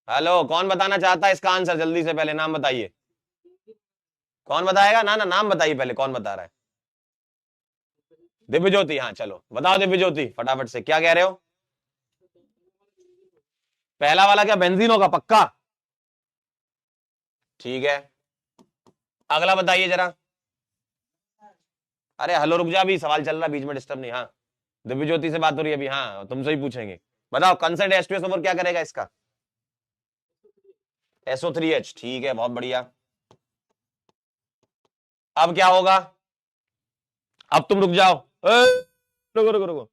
हेलो, कौन बताना चाहता है इसका आंसर? जल्दी से पहले नाम बताइए। कौन बताएगा? ना ना, नाम बताइए पहले, कौन बता रहा है? दिव्य ज्योति, हाँ चलो बताओ दिव्य ज्योति फटाफट से, क्या कह रहे हो? पहला वाला क्या बेंजीन होगा? पक्का? ठीक है, अगला बताइए जरा। अरे हेलो रुक जा, अभी सवाल चल रहा, बीच में डिस्टर्ब नहीं। हाँ दिव्य ज्योति से बात हो रही है अभी, हाँ तुमसे ही पूछेंगे। बताओ कंसर्ट H2SO4 क्या करेगा इसका? SO3H, ठीक है बहुत बढ़िया। अब क्या होगा? अब तुम रुक जाओ, रुको रुको रुको,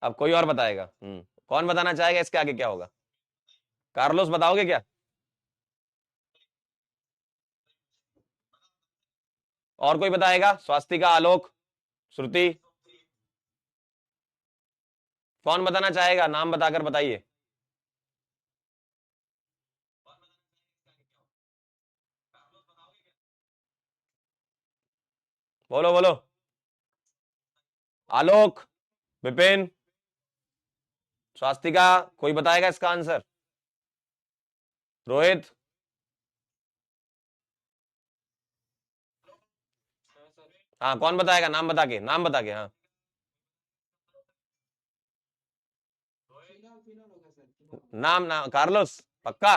अब कोई और बताएगा। कौन बताना चाहेगा इसके आगे क्या होगा? कार्लोस बताओगे क्या? और कोई बताएगा? स्वास्तिका, आलोक, श्रुति, कौन बताना चाहेगा? नाम बताकर बताइए। बोलो बोलो। आलोक, विपिन, स्वास्तिका, कोई बताएगा इसका आंसर? रोहित, हाँ कौन बताएगा? नाम बता के, नाम बता के, हाँ। नाम ना, कार्लोस पक्का?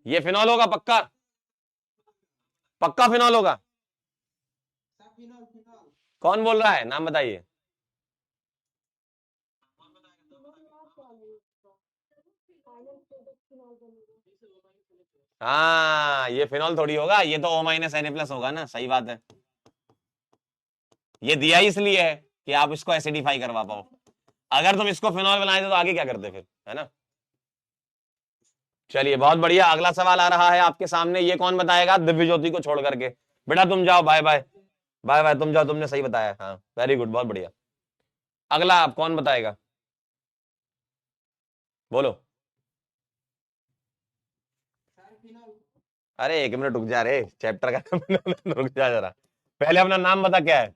ये फिनॉल होगा पक्का? पक्का फिनॉल होगा? कौन बोल रहा है? नाम बताइए। हाँ ये फिनॉल थोड़ी होगा, ये तो O-Na+ होगा ना, सही बात है। ये दिया इसलिए है कि आप इसको एसिडिफाई करवा पाओ। अगर तुम इसको फिनॉल बनाए तो आगे क्या करते फिर, है ना? चलिए बहुत बढ़िया, अगला सवाल आ रहा है आपके सामने, ये कौन बताएगा दिव्य ज्योति को छोड़ करके? बेटा तुम जाओ, बाय बाय, बाय बाय, तुम जाओ, तुमने सही बताया, हाँ वेरी गुड, बहुत बढ़िया। अगला आप कौन बताएगा? बोलो। अरे एक मिनट रुक जा रे, चैप्टर का रुक जा जरा, पहले अपना नाम बता क्या है।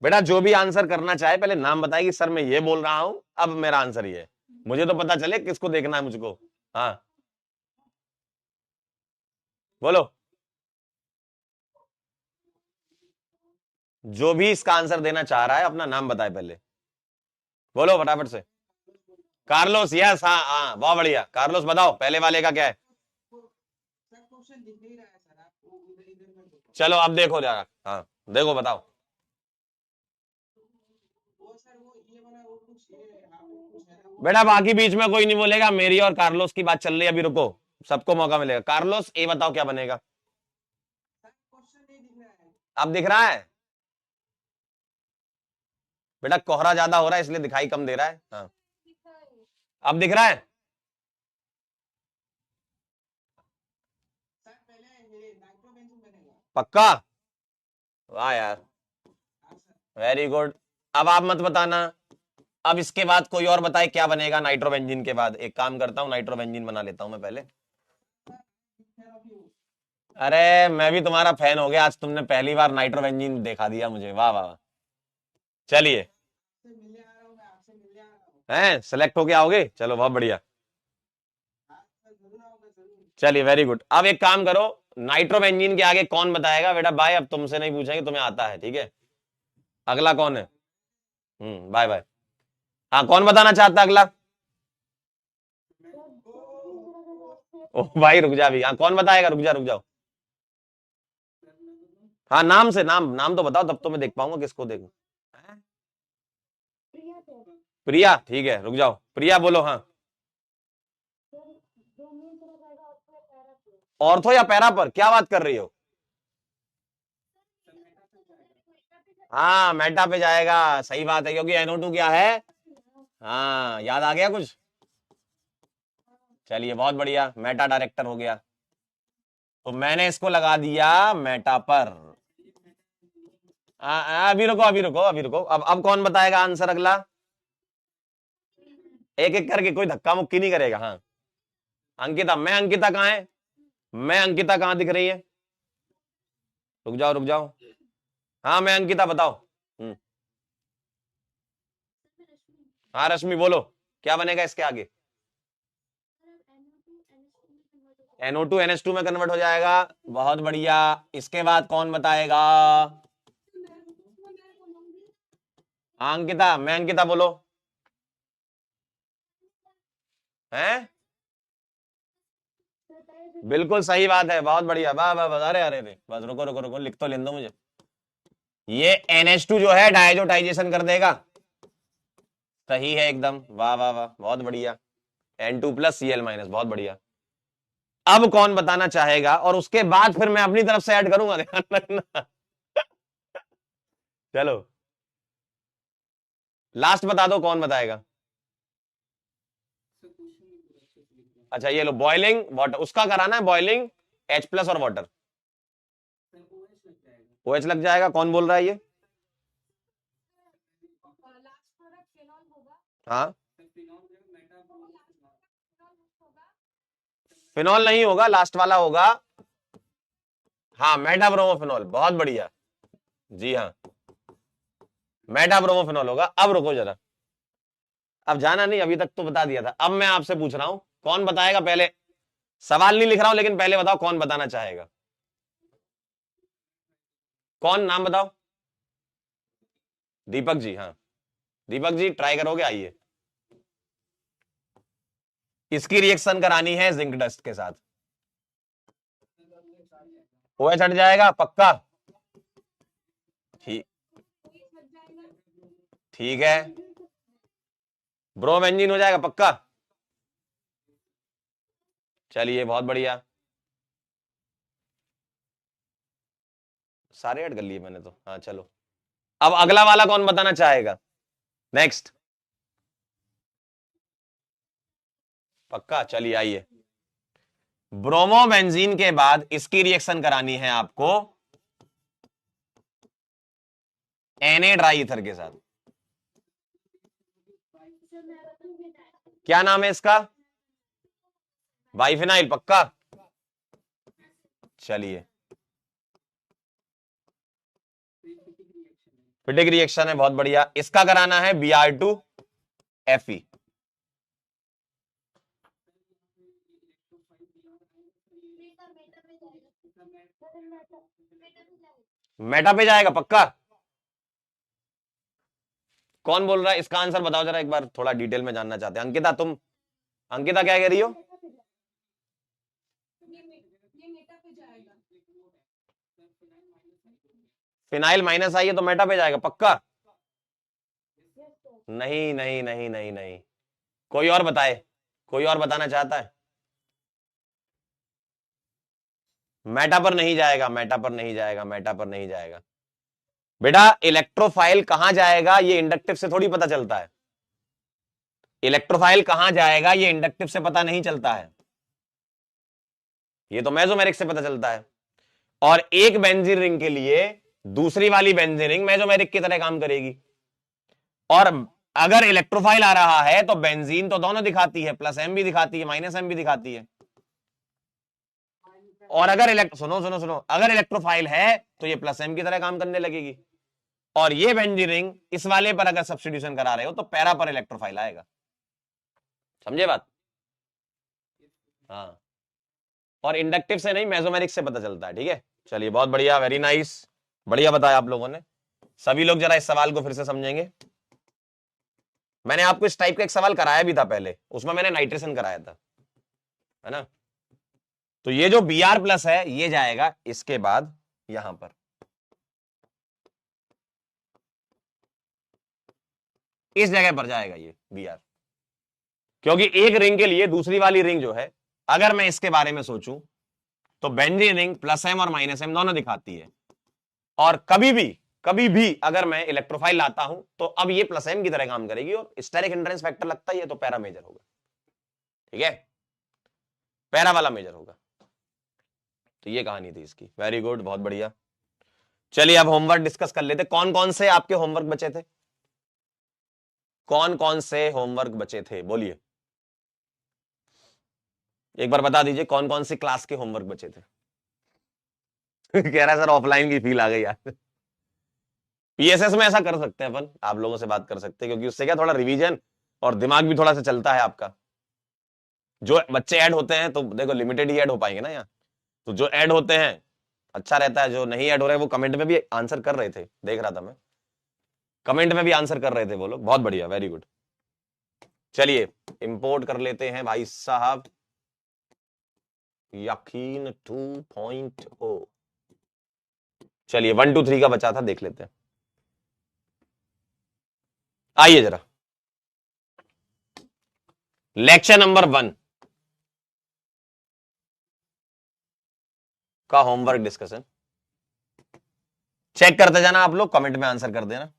बेटा जो भी आंसर करना चाहे पहले नाम बताए कि सर मैं ये बोल रहा हूं, अब मेरा आंसर ये है, मुझे तो पता चले किसको देखना है मुझको। हाँ बोलो, जो भी इसका आंसर देना चाह रहा है अपना नाम बताए पहले, बोलो फटाफट से। कार्लोस, यस, हाँ हाँ बहुत बढ़िया, कार्लोस बताओ पहले वाले का क्या है? चलो अब देखो जरा, हाँ देखो बताओ। बेटा बाकी बीच में कोई नहीं बोलेगा, मेरी और कार्लोस की बात चल रही है अभी, रुको, सबको मौका मिलेगा। कार्लोस ये बताओ क्या बनेगा? अब दिख रहा है? बेटा कोहरा ज्यादा हो रहा है इसलिए दिखाई कम दे रहा है, हाँ अब दिख रहा है? पक्का? वाह यार, वेरी गुड। अब आप मत बताना, अब इसके बाद कोई और बताए क्या बनेगा नाइट्रोबेंजीन के बाद? एक काम करता हूँ, नाइट्रोबेंजीन बना लेता हूं मैं पहले। अरे मैं भी तुम्हारा फैन हो गया, आज तुमने पहली बार नाइट्रोबेंजीन देखा दिया मुझे, वाह वाह वाह। चलिए, हैं सेलेक्ट होके आओगे, चलो बहुत बढ़िया। चलिए वेरी गुड, अब एक काम करो, नाइट्रोबेंजीन के आगे कौन बताएगा? बेटा बाय, अब तुमसे नहीं पूछेंगे, तुम्हें आता है, ठीक है। अगला कौन है? Bye bye. हाँ कौन बताना चाहता है अगला? ओ भाई रुक जा, अभी हाँ कौन बताएगा? रुक जा, रुक जाओ। हाँ नाम से, नाम नाम तो बताओ, तब तो मैं देख पाऊंगा किसको देखूं। प्रिया, ठीक है रुक जाओ, प्रिया बोलो। हाँ, ऑर्थो या पैरा पर, क्या बात कर रही हो? हाँ मेटा पे जाएगा, सही बात है, क्योंकि NO2 क्या है। हाँ याद आ गया कुछ। चलिए बहुत बढ़िया, मेटा डायरेक्टर हो गया। तो मैंने इसको लगा दिया मेटा पर। अभी रुको अभी रुको अभी रुको, अब कौन बताएगा आंसर अगला? एक एक करके, कोई धक्का मुक्की नहीं करेगा। हाँ, अंकिता, मैं अंकिता कहाँ है? मैं अंकिता कहाँ दिख रही है? रुक जाओ रुक जाओ। हाँ मैं अंकिता, बताओ। हम्म, हाँ रश्मि बोलो, क्या बनेगा इसके आगे? NO2 NH2 में कन्वर्ट हो जाएगा, बहुत बढ़िया। इसके बाद कौन बताएगा? हाँ अंकिता, मैं अंकिता बोलो। हैं? बिल्कुल सही बात है, बहुत बढ़िया, वाह वाह वाह, अरे अरे अरे, बस रुको रुको रुको, लिख तो लेने दो मुझे। ये NH2 जो है डायजोटाइजेशन कर देगा। सही है एकदम, वाह वाह वाह, बहुत बढ़िया। N2+Cl-, बहुत बढ़िया। अब कौन बताना चाहेगा, और उसके बाद फिर मैं अपनी तरफ से ऐड करूंगा, ध्यान रखना। चलो लास्ट बता दो, कौन बताएगा? अच्छा ये लो, बॉइलिंग वाटर उसका कराना है, बॉइलिंग H+ और वाटर। OH लग जाएगा, कौन बोल रहा है ये? हाँ, फिनॉल नहीं होगा, लास्ट वाला होगा। हाँ मेटाब्रोमोफिनॉल, बहुत बढ़िया। जी हाँ, मेटाब्रोमोफिनॉल होगा। अब रुको जरा, अब जाना नहीं, अभी तक तो बता दिया था। अब मैं आपसे पूछ रहा हूं, कौन बताएगा पहले? सवाल नहीं लिख रहा हूं, लेकिन पहले बताओ कौन बताना चाहेगा। कौन, नाम बताओ। दीपक जी, हाँ दीपक जी ट्राई करोगे? आइए, इसकी रिएक्शन करानी है जिंक डस्ट के साथ। OH हट जाएगा पक्का? ठीक, ठीक है। ब्रोम इंजिन हो जाएगा पक्का? चलिए बहुत बढ़िया, सारे ऐड कर लिए मैंने तो। हाँ चलो, अब अगला वाला कौन बताना चाहेगा? नेक्स्ट, पक्का? चलिए आइए, ब्रोमोबेंजीन के बाद इसकी रिएक्शन करानी है आपको Na ड्राई ईथर के साथ। क्या नाम है इसका? बाइफिनाइल, पक्का? चलिए, फिटिक रिएक्शन है, बहुत बढ़िया। इसका कराना है Br2Fe। मेटा पे जाएगा पक्का? कौन बोल रहा है? इसका आंसर बताओ जरा एक बार, थोड़ा डिटेल में जानना चाहते हैं। अंकिता तुम, अंकिता क्या कह रही हो? फिनाइल माइनस आई है तो मेटा पे जाएगा पक्का? नहीं नहीं नहीं नहीं नहीं, कोई और बताए, कोई और बताना चाहता है? मेटा पर नहीं जाएगा, मेटा पर नहीं जाएगा, मेटा पर नहीं जाएगा। बेटा इलेक्ट्रोफाइल कहां जाएगा ये इंडक्टिव से थोड़ी पता चलता है। इलेक्ट्रोफाइल कहां जाएगा ये इंडक्टिव से पता नहीं चलता है, ये तो मेसोमेरिक से पता चलता है। और एक बेंजीन रिंग के लिए दूसरी वाली बेंजीन रिंग मेसोमेरिक की तरह काम करेगी। और अगर इलेक्ट्रोफाइल आ रहा है तो बेंजीन तो दोनों दिखाती है, +M भी दिखाती है, -M भी दिखाती है। और अगर सुनो सुनो सुनो, अगर इलेक्ट्रोफाइल है तो ये +M की तरह काम करने लगेगी। और ये बेंजीन रिंग इस वाले पर अगर सब्स्टिट्यूशन करा रहे हो तो पैरा पर इलेक्ट्रोफाइल आएगा। समझे बात? हाँ, और इंडक्टिव से नहीं, मेसोमेरिक से पता चलता है। ठीक है, चलिए बहुत बढ़िया, वेरी नाइस, बढ़िया बताया आप लोगों ने। सभी लोग जरा इस सवाल को फिर से समझेंगे। मैंने आपको इस टाइप का एक सवाल कराया भी था पहले, उसमें मैंने नाइट्रेशन कराया था, है ना? तो ये जो Br+ है ये जाएगा इसके बाद यहां पर। इस जगह पर जाएगा ये Br, क्योंकि एक रिंग के लिए दूसरी वाली रिंग जो है, अगर मैं इसके बारे में सोचूं तो बेंजीन रिंग प्लस एम और माइनस एम दोनों दिखाती है, और कभी भी अगर मैं इलेक्ट्रोफाइल लाता हूं तो अब ये प्लस एम की तरह काम करेगी, और स्टेरिक हिंड्रेंस फैक्टर लगता ही है तो पैरा मेजर होगा। ठीक है, पैरा वाला मेजर होगा। तो ये कहानी थी इसकी। वेरी गुड, बहुत बढ़िया। चलिए अब होमवर्क डिस्कस कर लेते। कौन कौन से आपके होमवर्क बचे थे? कौन कौन से होमवर्क बचे थे बोलिए, एक बार बता दीजिए कौन कौन सी क्लास के होमवर्क बचे थे। कह रहा है सर ऑफलाइन की फील आ गई यार। पीएसएस में ऐसा कर सकते हैं अपन, आप लोगों से बात कर सकते हैं, क्योंकि उससे क्या थोड़ा रिवीजन और दिमाग भी थोड़ा सा चलता है आपका। जो बच्चे ऐड होते हैं तो देखो लिमिटेड ही ऐड हो पाएंगे ना यहाँ, तो जो ऐड होते हैं अच्छा रहता है, जो नहीं ऐड हो रहे वो कमेंट में भी आंसर कर रहे थे, देख रहा था मैं, कमेंट में भी आंसर कर रहे थे वो लोग। बहुत बढ़िया, वेरी गुड। चलिए इंपोर्ट कर लेते हैं भाई साहब यकीन 2.0। चलिए 1 2 3 का बचा था, देख लेते हैं। आइए जरा लेक्चर नंबर 1 का होमवर्क डिस्कशन चेक करते जाना, आप लोग कमेंट में आंसर कर देना।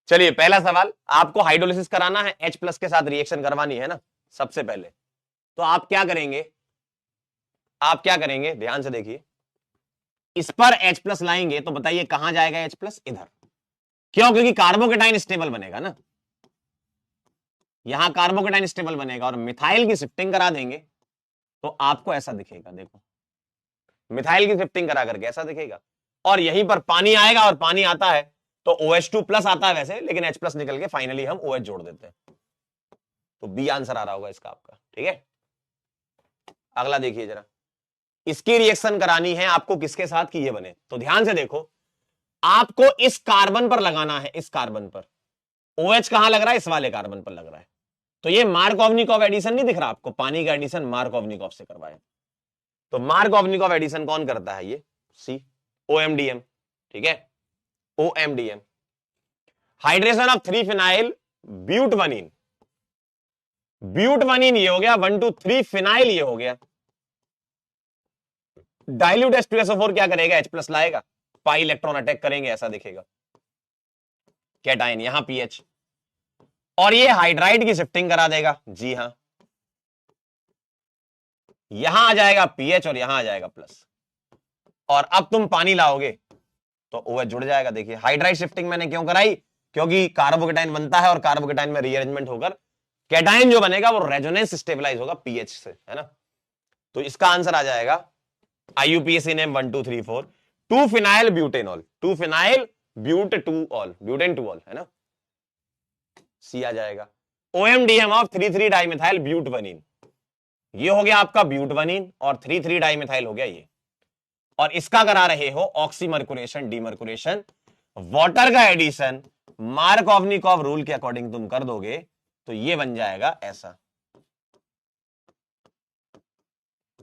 चलिए पहला सवाल, आपको हाइड्रोलिसिस कराना है, H+ के साथ रिएक्शन करवानी है ना सबसे पहले, तो आप क्या करेंगे, आप क्या करेंगे ध्यान से देखिए। इस पर H+ लाएंगे तो बताइए कहां जाएगा H+? इधर। क्यों? क्योंकि कार्बोकेटाइन स्टेबल बनेगा ना, यहां कार्बोकेटाइन स्टेबल बनेगा, और मिथाइल की शिफ्टिंग करा देंगे तो आपको ऐसा दिखेगा। देखो मिथाइल की शिफ्टिंग करा करके ऐसा दिखेगा, और यहीं पर पानी आएगा, और पानी आता है तो OH2+ आता है वैसे, लेकिन H+ निकल के फाइनली हम OH जोड़ देते हैं। तो बी आंसर आ रहा होगा इसका आपका। ठीक है, अगला देखिए जरा, इसकी रिएक्शन करानी है आपको किसके साथ कि ये बने, तो ध्यान से देखो, आपको इस कार्बन पर लगाना है, इस कार्बन पर। OH कहां लग रहा है? इस वाले कार्बन पर लग रहा है। तो ये मार्कोवनिकॉव एडिशन नहीं दिख रहा आपको? पानी का एडिशन मार्कोवनिकॉव से करवाया, तो मार्कोवनिकॉव एडिशन कौन करता है? ये सी, OMDM। ठीक है, OMDM, हाइड्रेशन ऑफ 3 फिनाइल ब्यूटवनीन। ब्यूटवनीन ये हो गया, 1 2 3 फिनाइल ये हो गया। डाइल्यूट H2SO4 क्या करेगा? H+ लाएगा, पाई इलेक्ट्रॉन अटैक करेंगे, ऐसा दिखेगा कैटायन, यहां पीएच, और ये हाइड्राइड की शिफ्टिंग करा देगा। जी हां, यहां आ जाएगा पीएच और यहां आ जाएगा प्लस, और अब तुम पानी लाओगे तो OH जुड़ जाएगा। देखिए हाइड्राइड शिफ्टिंग मैंने क्यों कराई? क्योंकि कार्बोकेटाइन बनता है, और कार्बोकेटाइन में रीअरेंजमेंट होकर कैटायन जो बनेगा वो रेजोनेंस स्टेबलाइज होगा पीएच से, है ना। तो इसका आंसर आ जाएगा IUPAC name 1 2 3 4 2 phenyl butanol, 2 phenyl but 2 ol, butane 2 ol, है ना, सी आ जाएगा। OMDM ऑफ 3 डाइमिथाइल ब्यूटवनीन, ये हो गया आपका ब्यूटवनीन, और 3 डाइमिथाइल हो गया ये, और इसका करा रहे हो ऑक्सीमर्कुरेशन डीमर्कुरेशन, वाटर का एडिशन मार्कोवनिकॉव रूल के अकॉर्डिंग तुम कर दोगे तो ये बन जाएगा ऐसा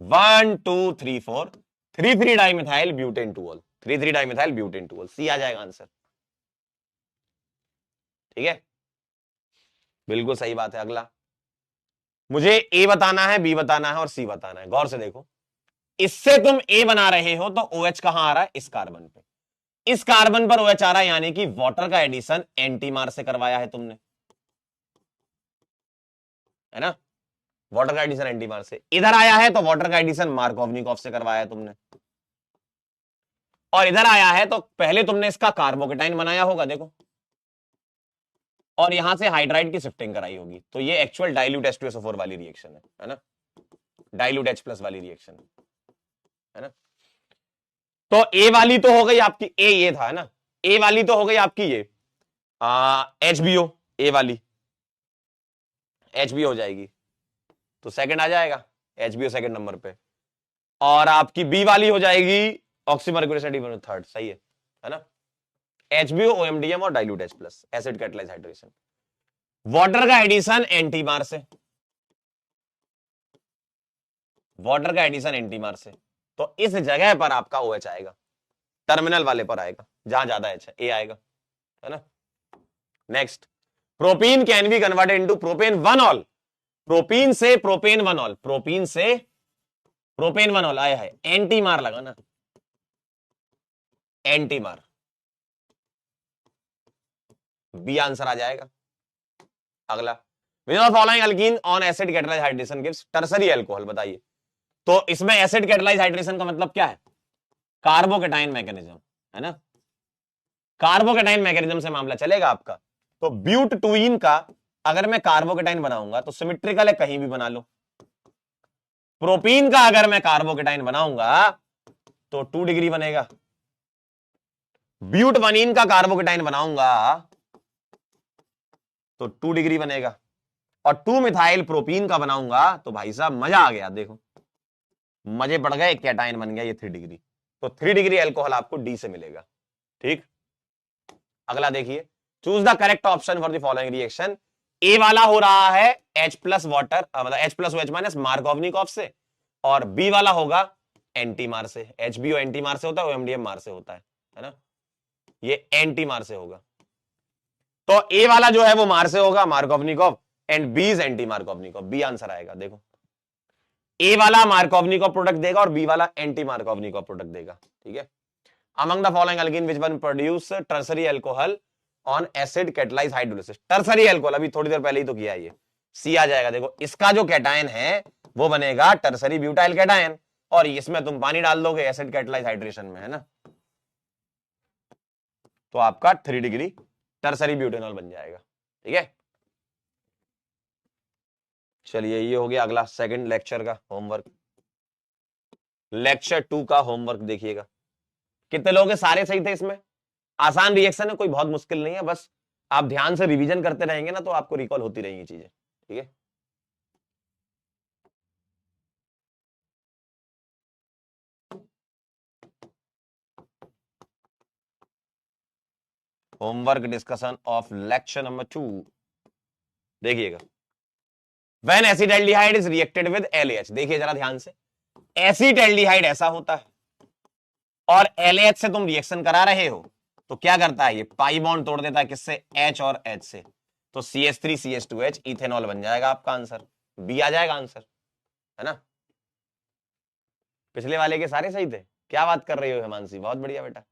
1 2 3 4 3 dimethyl butane 2 ol, 3 dimethyl butane 2 ol, C आ जाएगा आंसर। ठीक है, बिल्कुल सही बात है। अगला मुझे ए बताना है, बी बताना है और सी बताना है। गौर से देखो, इससे तुम ए बना रहे हो तो OH कहां आ रहा है? इस कार्बन पे, इस कार्बन पर OH आ रहा है, यानी कि वाटर का एडिशन एंटीमार से करवाया है तुमने, है ना, वाटर का एडिशन एंटीमार से। इधर आया है तो वाटर का एडिशन मार्कोवनिकॉव से करवाया है तुमने, और इधर आया है तो पहले तुमने इसका कार्बोकेटाइन बनाया होगा, देखो, और यहां से हाइड्राइड की शिफ्टिंग कराई होगी, तो ये एक्चुअल डाइल्यूट H2SO4 वाली रिएक्शन है ना, डाइल्यूट H+ वाली रिएक्शन है ना। तो ए वाली तो हो गई आपकी, ए ये था, है ना, ए वाली तो हो गई आपकी ये HBO, ए वाली HBO हो जाएगी, तो सेकंड आ जाएगा HBO सेकंड नंबर पे, और आपकी बी वाली हो जाएगी ऑक्सीमर्कुरेशन थर्ड, सही है ना, HBO, OMDM और dilute H+, acid catalyse hydration, water का एडिशन एंटीमार से, वाटर का एडिशन एंटीमार से, तो इस जगह पर आपका OH आएगा। टर्मिनल वाले पर आएगा जहां ज्यादा एच है, ए आएगा, है ना। Next, propene can be converted into propane one all, propene से प्रोपेन वन ऑल, प्रोपीन से प्रोपेन वन ऑल आया है, एंटी मार लगा ना, एंटी मार, बी आंसर आ जाएगा। अगला, which of following alkene on acid catalyse hydration gives tertiary alcohol, बताइए। तो इसमें एसिड कैटालाइज हाइड्रेशन का मतलब क्या है, कार्बोकेटाइन मैकेनिज्म, है ना, कार्बोकेटाइन मैकेनिज्म से मामला चलेगा आपका। तो ब्यूट टूइन का अगर मैं कार्बोकेटाइन बनाऊंगा तो सिमेट्रिकल है, कहीं भी बना लो। प्रोपीन का अगर मैं कार्बोकेटाइन बनाऊंगा तो 2 डिग्री बनेगा। ब्यूट वनीन का कार्बोकेटाइन बनाऊंगा तो 2 डिग्री बनेगा। और 2 मिथाइल प्रोपीन का बनाऊंगा तो भाई साहब मजा आ गया, देखो मजे बढ़ गए, कैटाइन बन गया ये 3 डिग्री। तो 3 डिग्री अल्कोहल आपको डी से मिलेगा, ठीक। अगला देखिए, choose the correct option for the following reaction. A वाला हो रहा है H प्लस वाटर, मतलब H plus OH minus Markovnikov से, और बी वाला होगा एंटी मार से। HBO एंटी मार से होता है, OMDM मार से होता है ना, ये एंटी मार से होगा। तो ए वाला जो है वो मार से होगा, Markovnikov, and B is anti Markovnikov, B answer आएगा। देखो ए वाला मार्कोवनिकॉफ प्रोडक्ट देगा और बी वाला एंटी मार्कोवनिकॉफ प्रोडक्ट देगा, ठीक है। Among the following alkene which one produce tertiary alcohol on acid catalyse hydrolysis, tertiary alcohol अभी थोड़ी देर पहले ही तो किया ये, सी आ जाएगा। देखो इसका जो कैटायन है वो बनेगा टर्सरी ब्यूटाइल कैटायन, और इसमें तुम पानी डाल दोगे एसिड कैटालाइज हाइड्रेशन में, है ना, तो आपका 3 डिग्री टर्सरी ब्यूटेनॉल बन जाएगा, ठीक है। चलिए ये हो गया अगला सेकंड लेक्चर का होमवर्क। लेक्चर 2 का होमवर्क देखिएगा। कितने लोग हैं, सारे सही थे इसमें, आसान रिएक्शन है, कोई बहुत मुश्किल नहीं है, बस आप ध्यान से रिवीजन करते रहेंगे ना तो आपको रिकॉल होती रहेंगी चीजें, ठीक है। Homework discussion of lecture number 2, देखिएगा। When acetaldehyde is reacted with LAH, देखिए जरा ध्यान से, एसिटाल्डिहाइड ऐसा होता है और LAH से तुम रिएक्शन करा रहे हो तो क्या करता है, ये पाई बॉन्ड तोड़ देता है, किससे, H और H से, तो CH3 CH2H इथेनॉल बन जाएगा आपका आंसर, बी आ जाएगा आंसर, है ना। पिछले वाले के सारे सही थे, क्या बात कर रही हो हिमांशी, बहुत बढ़िया बेटा,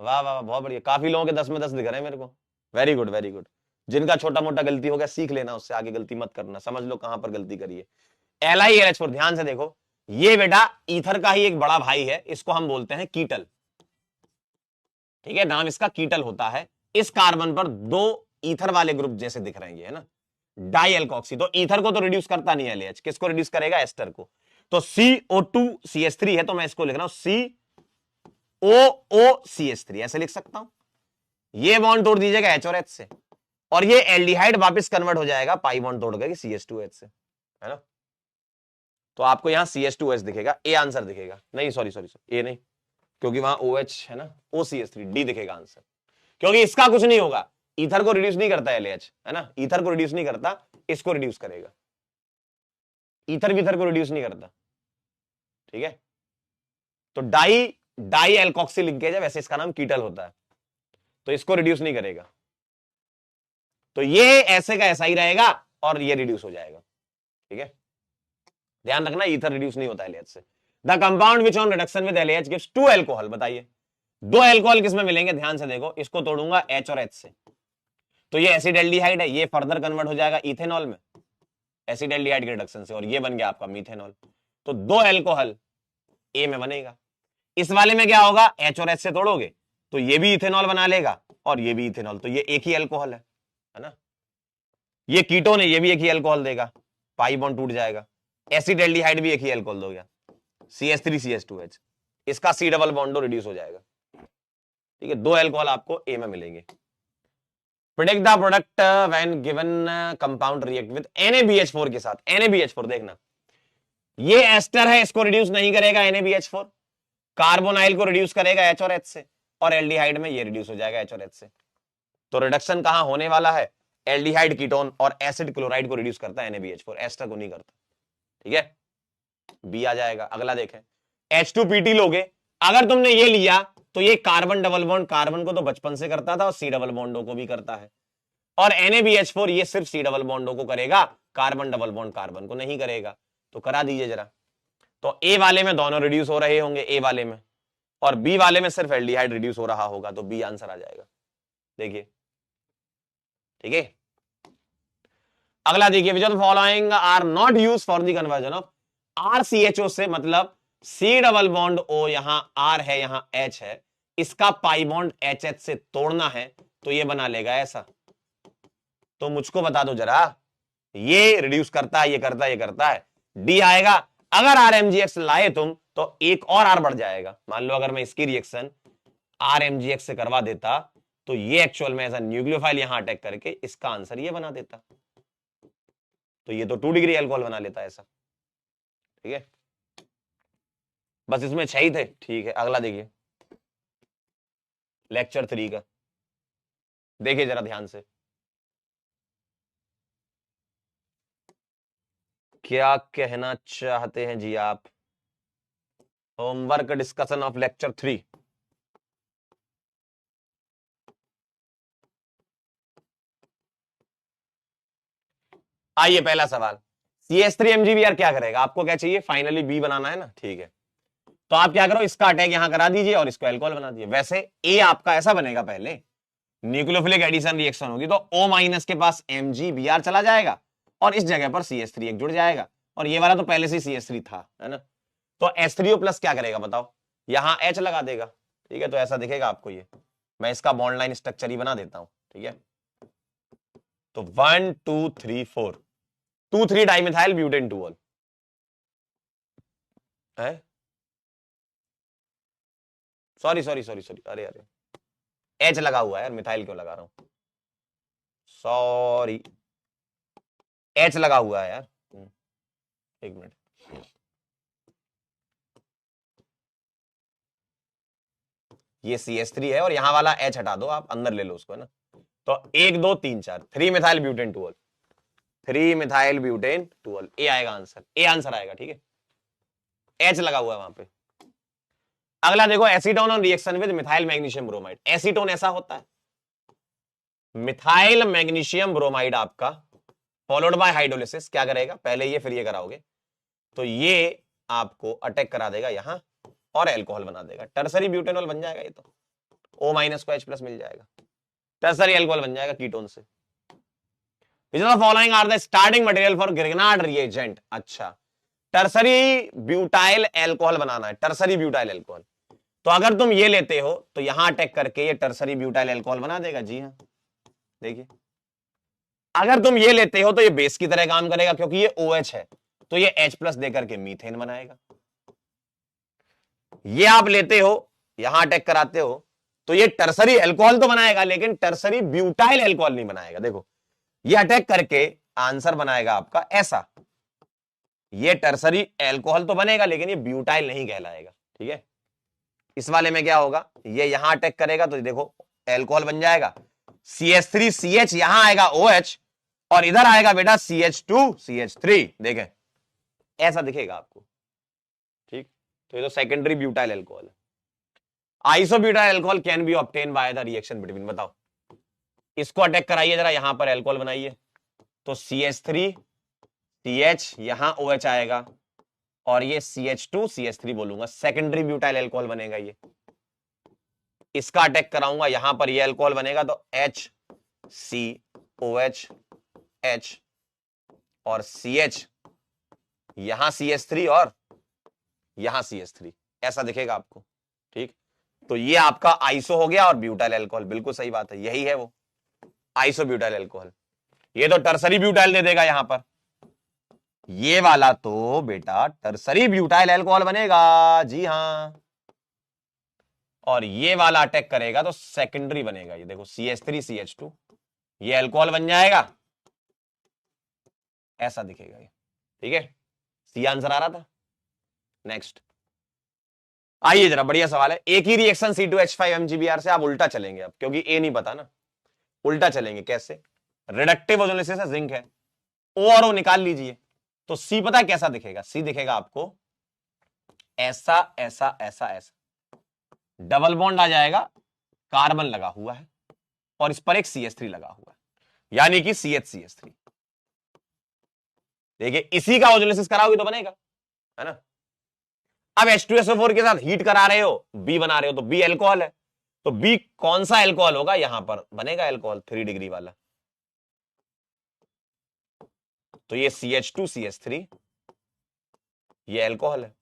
वाह वाह बहुत बढ़िया, काफी लोगों के 10 में 10 दिख रहे हैं मेरे को, वेरी गुड वेरी गुड। जिनका छोटा मोटा गलती हो गया सीख लेना, उससे आगे गलती मत करना, समझ लो कहां पर गलती करिए। LiLH4, ध्यान से देखो, ये बेटा ईथर का ही एक बड़ा भाई है, इसको हम बोलते हैं कीटल, ठीक है, नाम इसका कीटल होता है। इस कार्बन पर 2 ईथर वाले ग्रुप जैसे दिख रहे हैं, है ना, डाई एल्कोक्सी, तो ईथर को तो रिड्यूस करता नहीं है LH, किसको रिड्यूस करेगा, एस्टर को। तो CO2 CH3 है, तो मैं इसको लिख रहा हूं COOCH3, ऐसे लिख सकता हूं। ये बॉन्ड तोड़ दीजिएगा H और H से, और ये एल्डिहाइड वापस कन्वर्ट हो जाएगा पाई बॉन्ड तोड़ करके CH2H से, है ना। तो आपको यहां CH2H दिखेगा, ए आंसर दिखेगा, नहीं सॉरी ए नहीं, क्योंकि वहां OH है ना, OCH3, डी दिखेगा आंसर, क्योंकि इसका कुछ नहीं होगा, ईथर को रिड्यूस नहीं करता LH, है ना, ईथर को रिड्यूस नहीं करता, इसको रिड्यूस करेगा, ईथर वीथर को रिड्यूस नहीं करता, ठीक है। तो डाई एल्कोक्सी लिंकेज है, वैसे इसका नाम कीटल होता है, तो इसको रिड्यूस नहीं करेगा, तो ये ऐसे का ऐसा ही रहेगा और ये रिड्यूस हो जाएगा, ठीक है। ध्यान रखना, ईथर रिड्यूस नहीं होता LH से। The compound which on reduction with LAH gives 2 alcohol, बताइए 2 अल्कोहल किसमें मिलेंगे, ध्यान से देखो, इसको तोड़ूंगा H और H से, तो ये एसिडाल्डिहाइड है, ये फर्दर कन्वर्ट हो जाएगा इथेनॉल में एसिडाल्डिहाइड के रिडक्शन से, और ये बन गया आपका मीथेनॉल। तो 2 अल्कोहल ए में बनेगा। इस वाले में क्या होगा, H और H से तोड़ोगे तो ये भी इथेनॉल बना लेगा और ये भी इथेनॉल, तो ये एक ही अल्कोहल है ना। ये कीटोन है, ये भी एक ही अल्कोहल देगा, पाई बॉन्ड टूट जाएगा। एसिडाल्डिहाइड भी एक ही अल्कोहल दोगे, CH3 CH2H, इसका C डबल बॉन्डो रिड्यूस हो जाएगा, ठीक है। 2 अल्कोहल आपको ए में मिलेंगे। Predict the product when given compound react with NaBH4 के साथ। NaBH4 देखना, ये एस्टर है, इसको रिड्यूस नहीं करेगा NaBH4, कार्बोनाइल को रिड्यूस करेगा H और H से, और एल्डिहाइड में ये रिड्यूस हो जाएगा H और H से। तो रिडक्शन कहां होने वाला है, एल्डिहाइड कीटोन और एसिड क्लोराइड को रिड्यूस करता है NaBH4, एस्टर को नहीं करता, ठीक है, बी आ जाएगा। अगला देखें, H2PT लोगे, अगर तुमने ये लिया तो ये कार्बन डबल बॉन्ड कार्बन को तो बचपन से करता था और सी डबल बॉन्डों को भी करता है, और NaBH4 ये सिर्फ सी डबल बॉन्डों को करेगा, कार्बन डबल बॉन्ड कार्बन को नहीं करेगा। तो करा दीजिए जरा। तो ए वाले में दोनों रिड्यूस हो रहे होंगे, ए वाले में, और बी वाले में सिर्फ एल्डिहाइड रिड्यूस हो रहा होगा, तो बी आंसर आ जाएगा। देखिए, ठीक है। अगला देखिए, which of the following are not used for the conversion of RCHO से, मतलब सी डबल बॉन्ड O यहां R है, यहां H है, इसका पाई बॉन्ड HH से तोड़ना है तो ये बना लेगा ऐसा। तो मुझको बता दो जरा, ये रिड्यूस करता है, ये करता है, ये करता है, डी आएगा। अगर RMGX लाए तुम तो एक और R बढ़ जाएगा। मान लो अगर मैं इसकी रिएक्शन RMGX से करवा देता तो ये एक्चुअल में ऐसा न्यूक्लियोफाइल यहां अटैक करके इसका आंसर ये बना देता, तो ये तो 2 डिग्री अल्कोहल बना लेता ऐसा। ठीक है, बस इसमें 6 ही थे। ठीक है, अगला देखिए, लेक्चर 3 का देखिए जरा ध्यान से, क्या कहना चाहते हैं जी आप। Homework discussion of lecture 3। आइए, पहला सवाल, CH3MgBr क्या करेगा? आपको क्या चाहिए? फाइनली बी बनाना है ना। ठीक है, तो आप क्या करो, इसका अटैक यहां करा दीजिए और इसको अल्कोहल बना दीजिए। वैसे ए आपका ऐसा बनेगा, पहले न्यूक्लियोफिलिक एडिशन रिएक्शन होगी तो O- के पास MgBr चला जाएगा और इस जगह पर CH3 एक जुड़ जाएगा, और ये वाला तो पहले से CH3 था, है ना। तो H3O प्लस क्या करेगा बताओ, यहां H लगा देगा। ठीक है, तो ऐसा दिखेगा आपको ये। मैं इसका बॉन्ड लाइन स्ट्रक्चर ही बना देता हूं। ठीक है, तो 1 2 3 4 2,3 डाइमिथाइल ब्यूटेन 2 है। सॉरी सॉरी सॉरी सॉरी, अरे अरे, H लगा हुआ है यार, मिथाइल क्यों लगा रहा हूं, सॉरी, H लगा हुआ है यार। एक मिनट, ये CH3 है और यहां वाला H हटा दो, आप अंदर ले लो उसको, है ना। तो 1 2 3 4 3 मिथाइल ब्यूटेन 2, 3 मिथाइल ब्यूटेन 2, ए आएगा आंसर, ए आंसर आएगा। ठीक है, H लगा हुआ है वहां पे। अगला देखो, acetone on reaction with methyl magnesium bromide. Acetone ऐसा होता है, मिथाइल मैग्नीशियम ब्रोमाइड आपका फॉलोड बाय हाइड्रोलिसिस क्या करेगा, पहले ये फिर ये कराओगे तो ये आपको अटैक करा देगा यहां और अल्कोहल बना देगा, टर्सरी ब्यूटेनॉल बन जाएगा। ये तो O- को H+ मिल जाएगा, टर्सरी अल्कोहल बन जाएगा कीटोन से। Which of the following are the starting material for Grignard reagent? अच्छा, टर्सरी ब्यूटाइल अल्कोहल बनाना है, टर्सरी ब्यूटाइल अल्कोहल। तो अगर तुम ये लेते हो तो यहां अटैक करके ये टर्सरी ब्यूटाइल अल्कोहल बना देगा। जी हाँ, देखिए, अगर तुम ये लेते हो तो ये बेस की तरह काम करेगा, क्योंकि ये OH है तो ये H+ देकर के मीथेन बनाएगा। ये आप लेते हो, यहां अटैक कराते हो तो ये टर्सरी अल्कोहल तो बनाएगा लेकिन टर्सरी ब्यूटाइल अल्कोहल नहीं बनाएगा। देखो, ये अटैक करके आंसर बनाएगा आपका ऐसा, ये टर्सरी अल्कोहल तो बनेगा लेकिन ये ब्यूटाइल नहीं कहलाएगा। ठीक है, इस वाले में क्या होगा, ये यहां अटैक करेगा तो देखो अल्कोहल बन जाएगा, CH3CH यहां आएगा OH और इधर आएगा बेटा CH2CH3, देखें ऐसा दिखेगा आपको। ठीक, तो ये तो सेकेंडरी ब्यूटाइल अल्कोहल है। Isobutyl alcohol can be obtain by the reaction between, बताओ, इसको अटैक कराइए जरा, यहां पर अल्कोहल बनाइए तो CH3CH यहां OH आएगा और ये CH2CH3 बोलूंगा, सेकेंडरी ब्यूटाइल अल्कोहल बनेगा। ये इसका अटैक कराऊंगा यहां पर, ये अल्कोहल बनेगा तो HCOH और CH, यहां CH3 और यहां CH3, ऐसा दिखेगा आपको। ठीक, तो ये आपका आइसो हो गया और ब्यूटाइल अल्कोहल, बिल्कुल सही बात है, यही है वो आइसो ब्यूटाइल अल्कोहल। ये तो टर्सरी ब्यूटाइल दे देगा यहां पर, ये वाला तो बेटा टर्सरी ब्यूटाइल अल्कोहल बनेगा। जी हां, और ये वाला अटैक करेगा तो सेकेंडरी बनेगा। ये देखो CH3CH2, ये अल्कोहल बन जाएगा, ऐसा दिखेगा ये। ठीक है, सी आंसर आ रहा था। नेक्स्ट आइए जरा, बढ़िया सवाल है। एक ही रिएक्शन C2H5MgBr से आप उल्टा चलेंगे अब, क्योंकि ए नहीं पता ना, उल्टा चलेंगे कैसे, रिडक्टिव ओजोलिसिस है, जिंक है, O और O निकाल लीजिए तो C पता है कैसा दिखेगा, C दिखेगा आपको ऐसा ऐसा ऐसा ऐसा, डबल बॉन्ड आ जाएगा, कार्बन लगा हुआ है और इस पर एक CH3 लगा हुआ है, यानी कि CH3। देखिए इसी का ऑक्सीजनेसिस कराओगे तो बनेगा, है ना। अब H2SO4 के साथ हीट करा रहे हो, B बना रहे हो, तो B एल्कोहल है, तो B कौन सा एल्कोहल होगा, यहां पर बनेगा एल्कोहल 3 डिग्री वाला, तो ये CH2CH3 ये एल्कोहल है।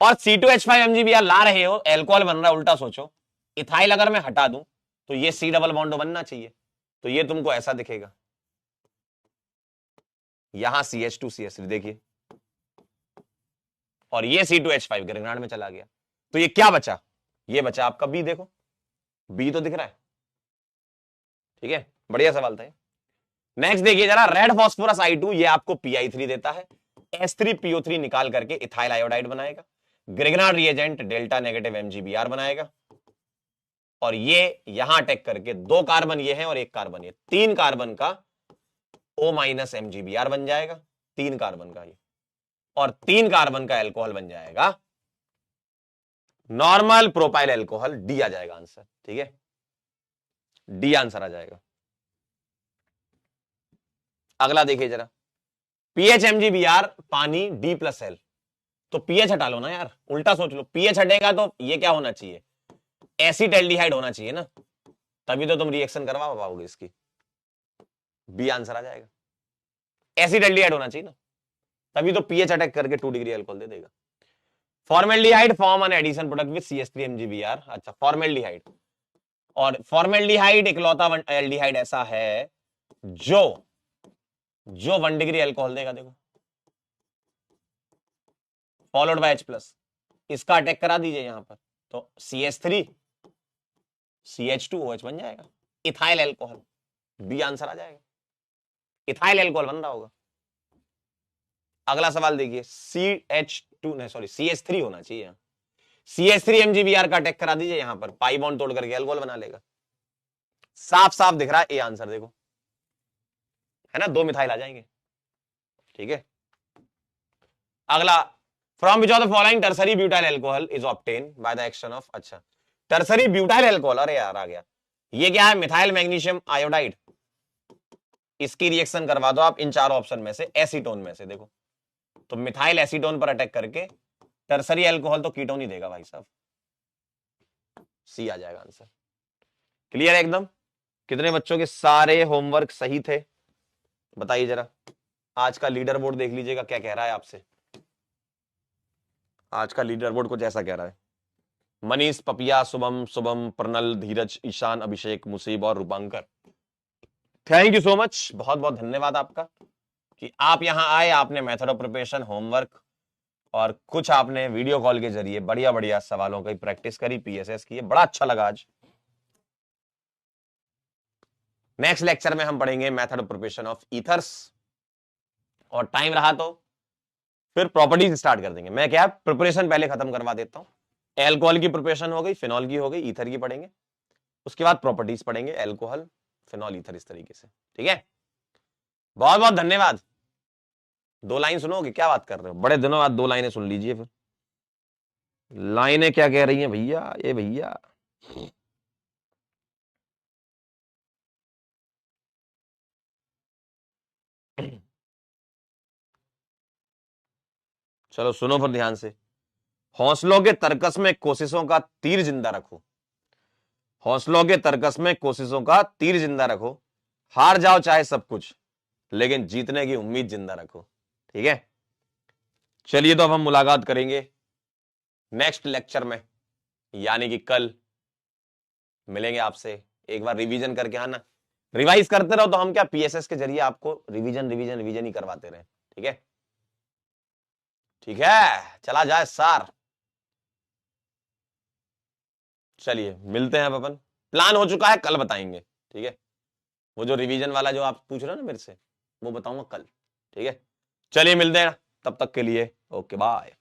और C2H5 MgBr ला रहे हो, एल्कोहल बन रहा है, उल्टा सोचो, इथाइल अगर मैं हटा दूं तो ये C डबल बॉन्ड बनना चाहिए, तो ये तुमको ऐसा दिखेगा, यहां CH2CH3 देखिए, और ये C2H5 ग्रेनाड में चला गया, तो ये क्या बचा, ये बचा आपका B, देखो B तो दिख रहा है, ठीक है, बढ़िया सवाल था। नेक्स्ट देखिए जरा, रेड फॉस्फोरस I2 ये आपको Pi3 देता है, H3PO3 निकाल करके इथाइल आयोडाइड बनाएगा, Grignard reagent delta negative MgBr बनाएगा, और ये यहां अटैक करके 2 कार्बन ये है और 1 कार्बन ये, 3 कार्बन का O- MgBr बन जाएगा, 3 कार्बन का ये, और 3 कार्बन का एल्कोहल बन जाएगा नॉर्मल प्रोपाइल एल्कोहल, डी आ जाएगा आंसर, ठीक है, डी आंसर आ जाएगा। अगला देखिए जरा, पीएच MgBr पानी D+L, तो पीएच हटा लो ना यार, उल्टा सोच लो, पीएच हटेगा तो ये क्या होना चाहिए, एसिटाल्डिहाइड होना चाहिए ना, तभी तो तुम रिएक्शन करवा पाओगे इसकी, बी आंसर आ जाएगा, एसिटाल्डिहाइड होना चाहिए ना, तभी तो पीएच अटैक करके 2 डिग्री अल्कोहल दे देगा। Formaldehyde form an addition product with CH3 MgBr, अच्छा फॉर्मेल्डिहाइड, और फॉर्मेल्डिहाइड इकलौता एल्डिहाइड ऐसा है जो 1 डिग्री अल्कोहल देगा, देखो फॉलोड बाय H+, इसका अटैक करा दीजिए यहां पर, तो CH3 CH2OH बन जाएगा, इथाइल एल्कोहल, बी आंसर आ जाएगा, इथाइल एल्कोहल बन रहा होगा। अगला सवाल देखिए, CH3 होना चाहिए, CH3 MgBr का अटैक करा दीजिए यहां पर, पाई बॉन्ड तोड़ करके एल्कोहल बना लेगा, साफ साफ दिख रहा है, ए आंसर देखो, है ना, 2 मिथाइल आ जाएंगे, ठीक है। अगला, from which of the following tertiary butyl alcohol is obtain by the action of, अच्छा टर्सरी ब्यूटाइल एल्कोहल, अरे यार आ गया, ये क्या है, मिथाइल मैग्नीशियम आयोडाइड, इसकी रिएक्शन करवा दो आप इन 4 ऑप्शन में से, एसीटोन में से, देखो तो मिथाइल एसीटोन पर अटैक करके टर्सरी एल्कोहल तो कीटोन ही देगा भाई साहब, सी आ जाएगा आंसर। क्लियर है एकदम, कितने बच्चों के सारे होमवर्क सही थे बताइए जरा, आज का लीडर बोर्ड देख लीजिएगा क्या कह रहा है आपसे, आज का लीडर बोर्ड कुछ ऐसा कह रहा है, मनीष, पपिया, शुभम, शुभम, प्रनल, धीरज, ईशान, अभिषेक, मुसीब और रूपांकर, थैंक यू सो मच, बहुत बहुत धन्यवाद आपका कि आप यहां आए, आपने मेथड ऑफ प्रिपरेशन, होमवर्क और कुछ आपने वीडियो कॉल के जरिए बढ़िया बढ़िया सवालों की प्रैक्टिस करी, PSS की, बड़ा अच्छा लगा आज। नेक्स्ट लेक्चर में हम पढ़ेंगे method of preparation of ethers, और टाइम रहा तो फिर प्रॉपर्टीज स्टार्ट कर देंगे। मैं क्या प्रिपरेशन पहले खत्म करवा देता हूं, एल्कोहल की प्रिपरेशन हो गई, फिनॉल की हो गई, ईथर की पढ़ेंगे, उसके बाद प्रॉपर्टीज पढ़ेंगे, एल्कोहल, फिनॉल, ईथर, इस तरीके से, ठीक है। बहुत बहुत धन्यवाद। 2 लाइन सुनोगे, क्या बात कर रहे हो, बड़े दिनों बाद 2 लाइनें सुन लीजिए फिर, लाइनें क्या कह रही हैं भैया, ये भैया चलो सुनो फिर ध्यान से, हौसलों के तरकस में कोशिशों का तीर जिंदा रखो, हौसलों के तरकस में कोशिशों का तीर जिंदा रखो, हार जाओ चाहे सब कुछ लेकिन जीतने की उम्मीद जिंदा रखो, ठीक है। चलिए तो अब हम मुलाकात करेंगे नेक्स्ट लेक्चर में, यानी कि कल मिलेंगे आपसे, एक बार रिवीजन करके आना, रिवाइज करते रहो, तो हम क्या PSS के जरिए आपको रिवीजन रिवीजन रिवीजन ही करवाते रहे, ठीक है, ठीक है, चला जाए सार। चलिए मिलते हैं अब, अपन प्लान हो चुका है, कल बताएंगे, ठीक है, वो जो रिवीजन वाला जो आप पूछ रहे हो ना मेरे से, वो बताऊंगा कल, ठीक है। चलिए मिलते हैं, तब तक के लिए ओके बाय।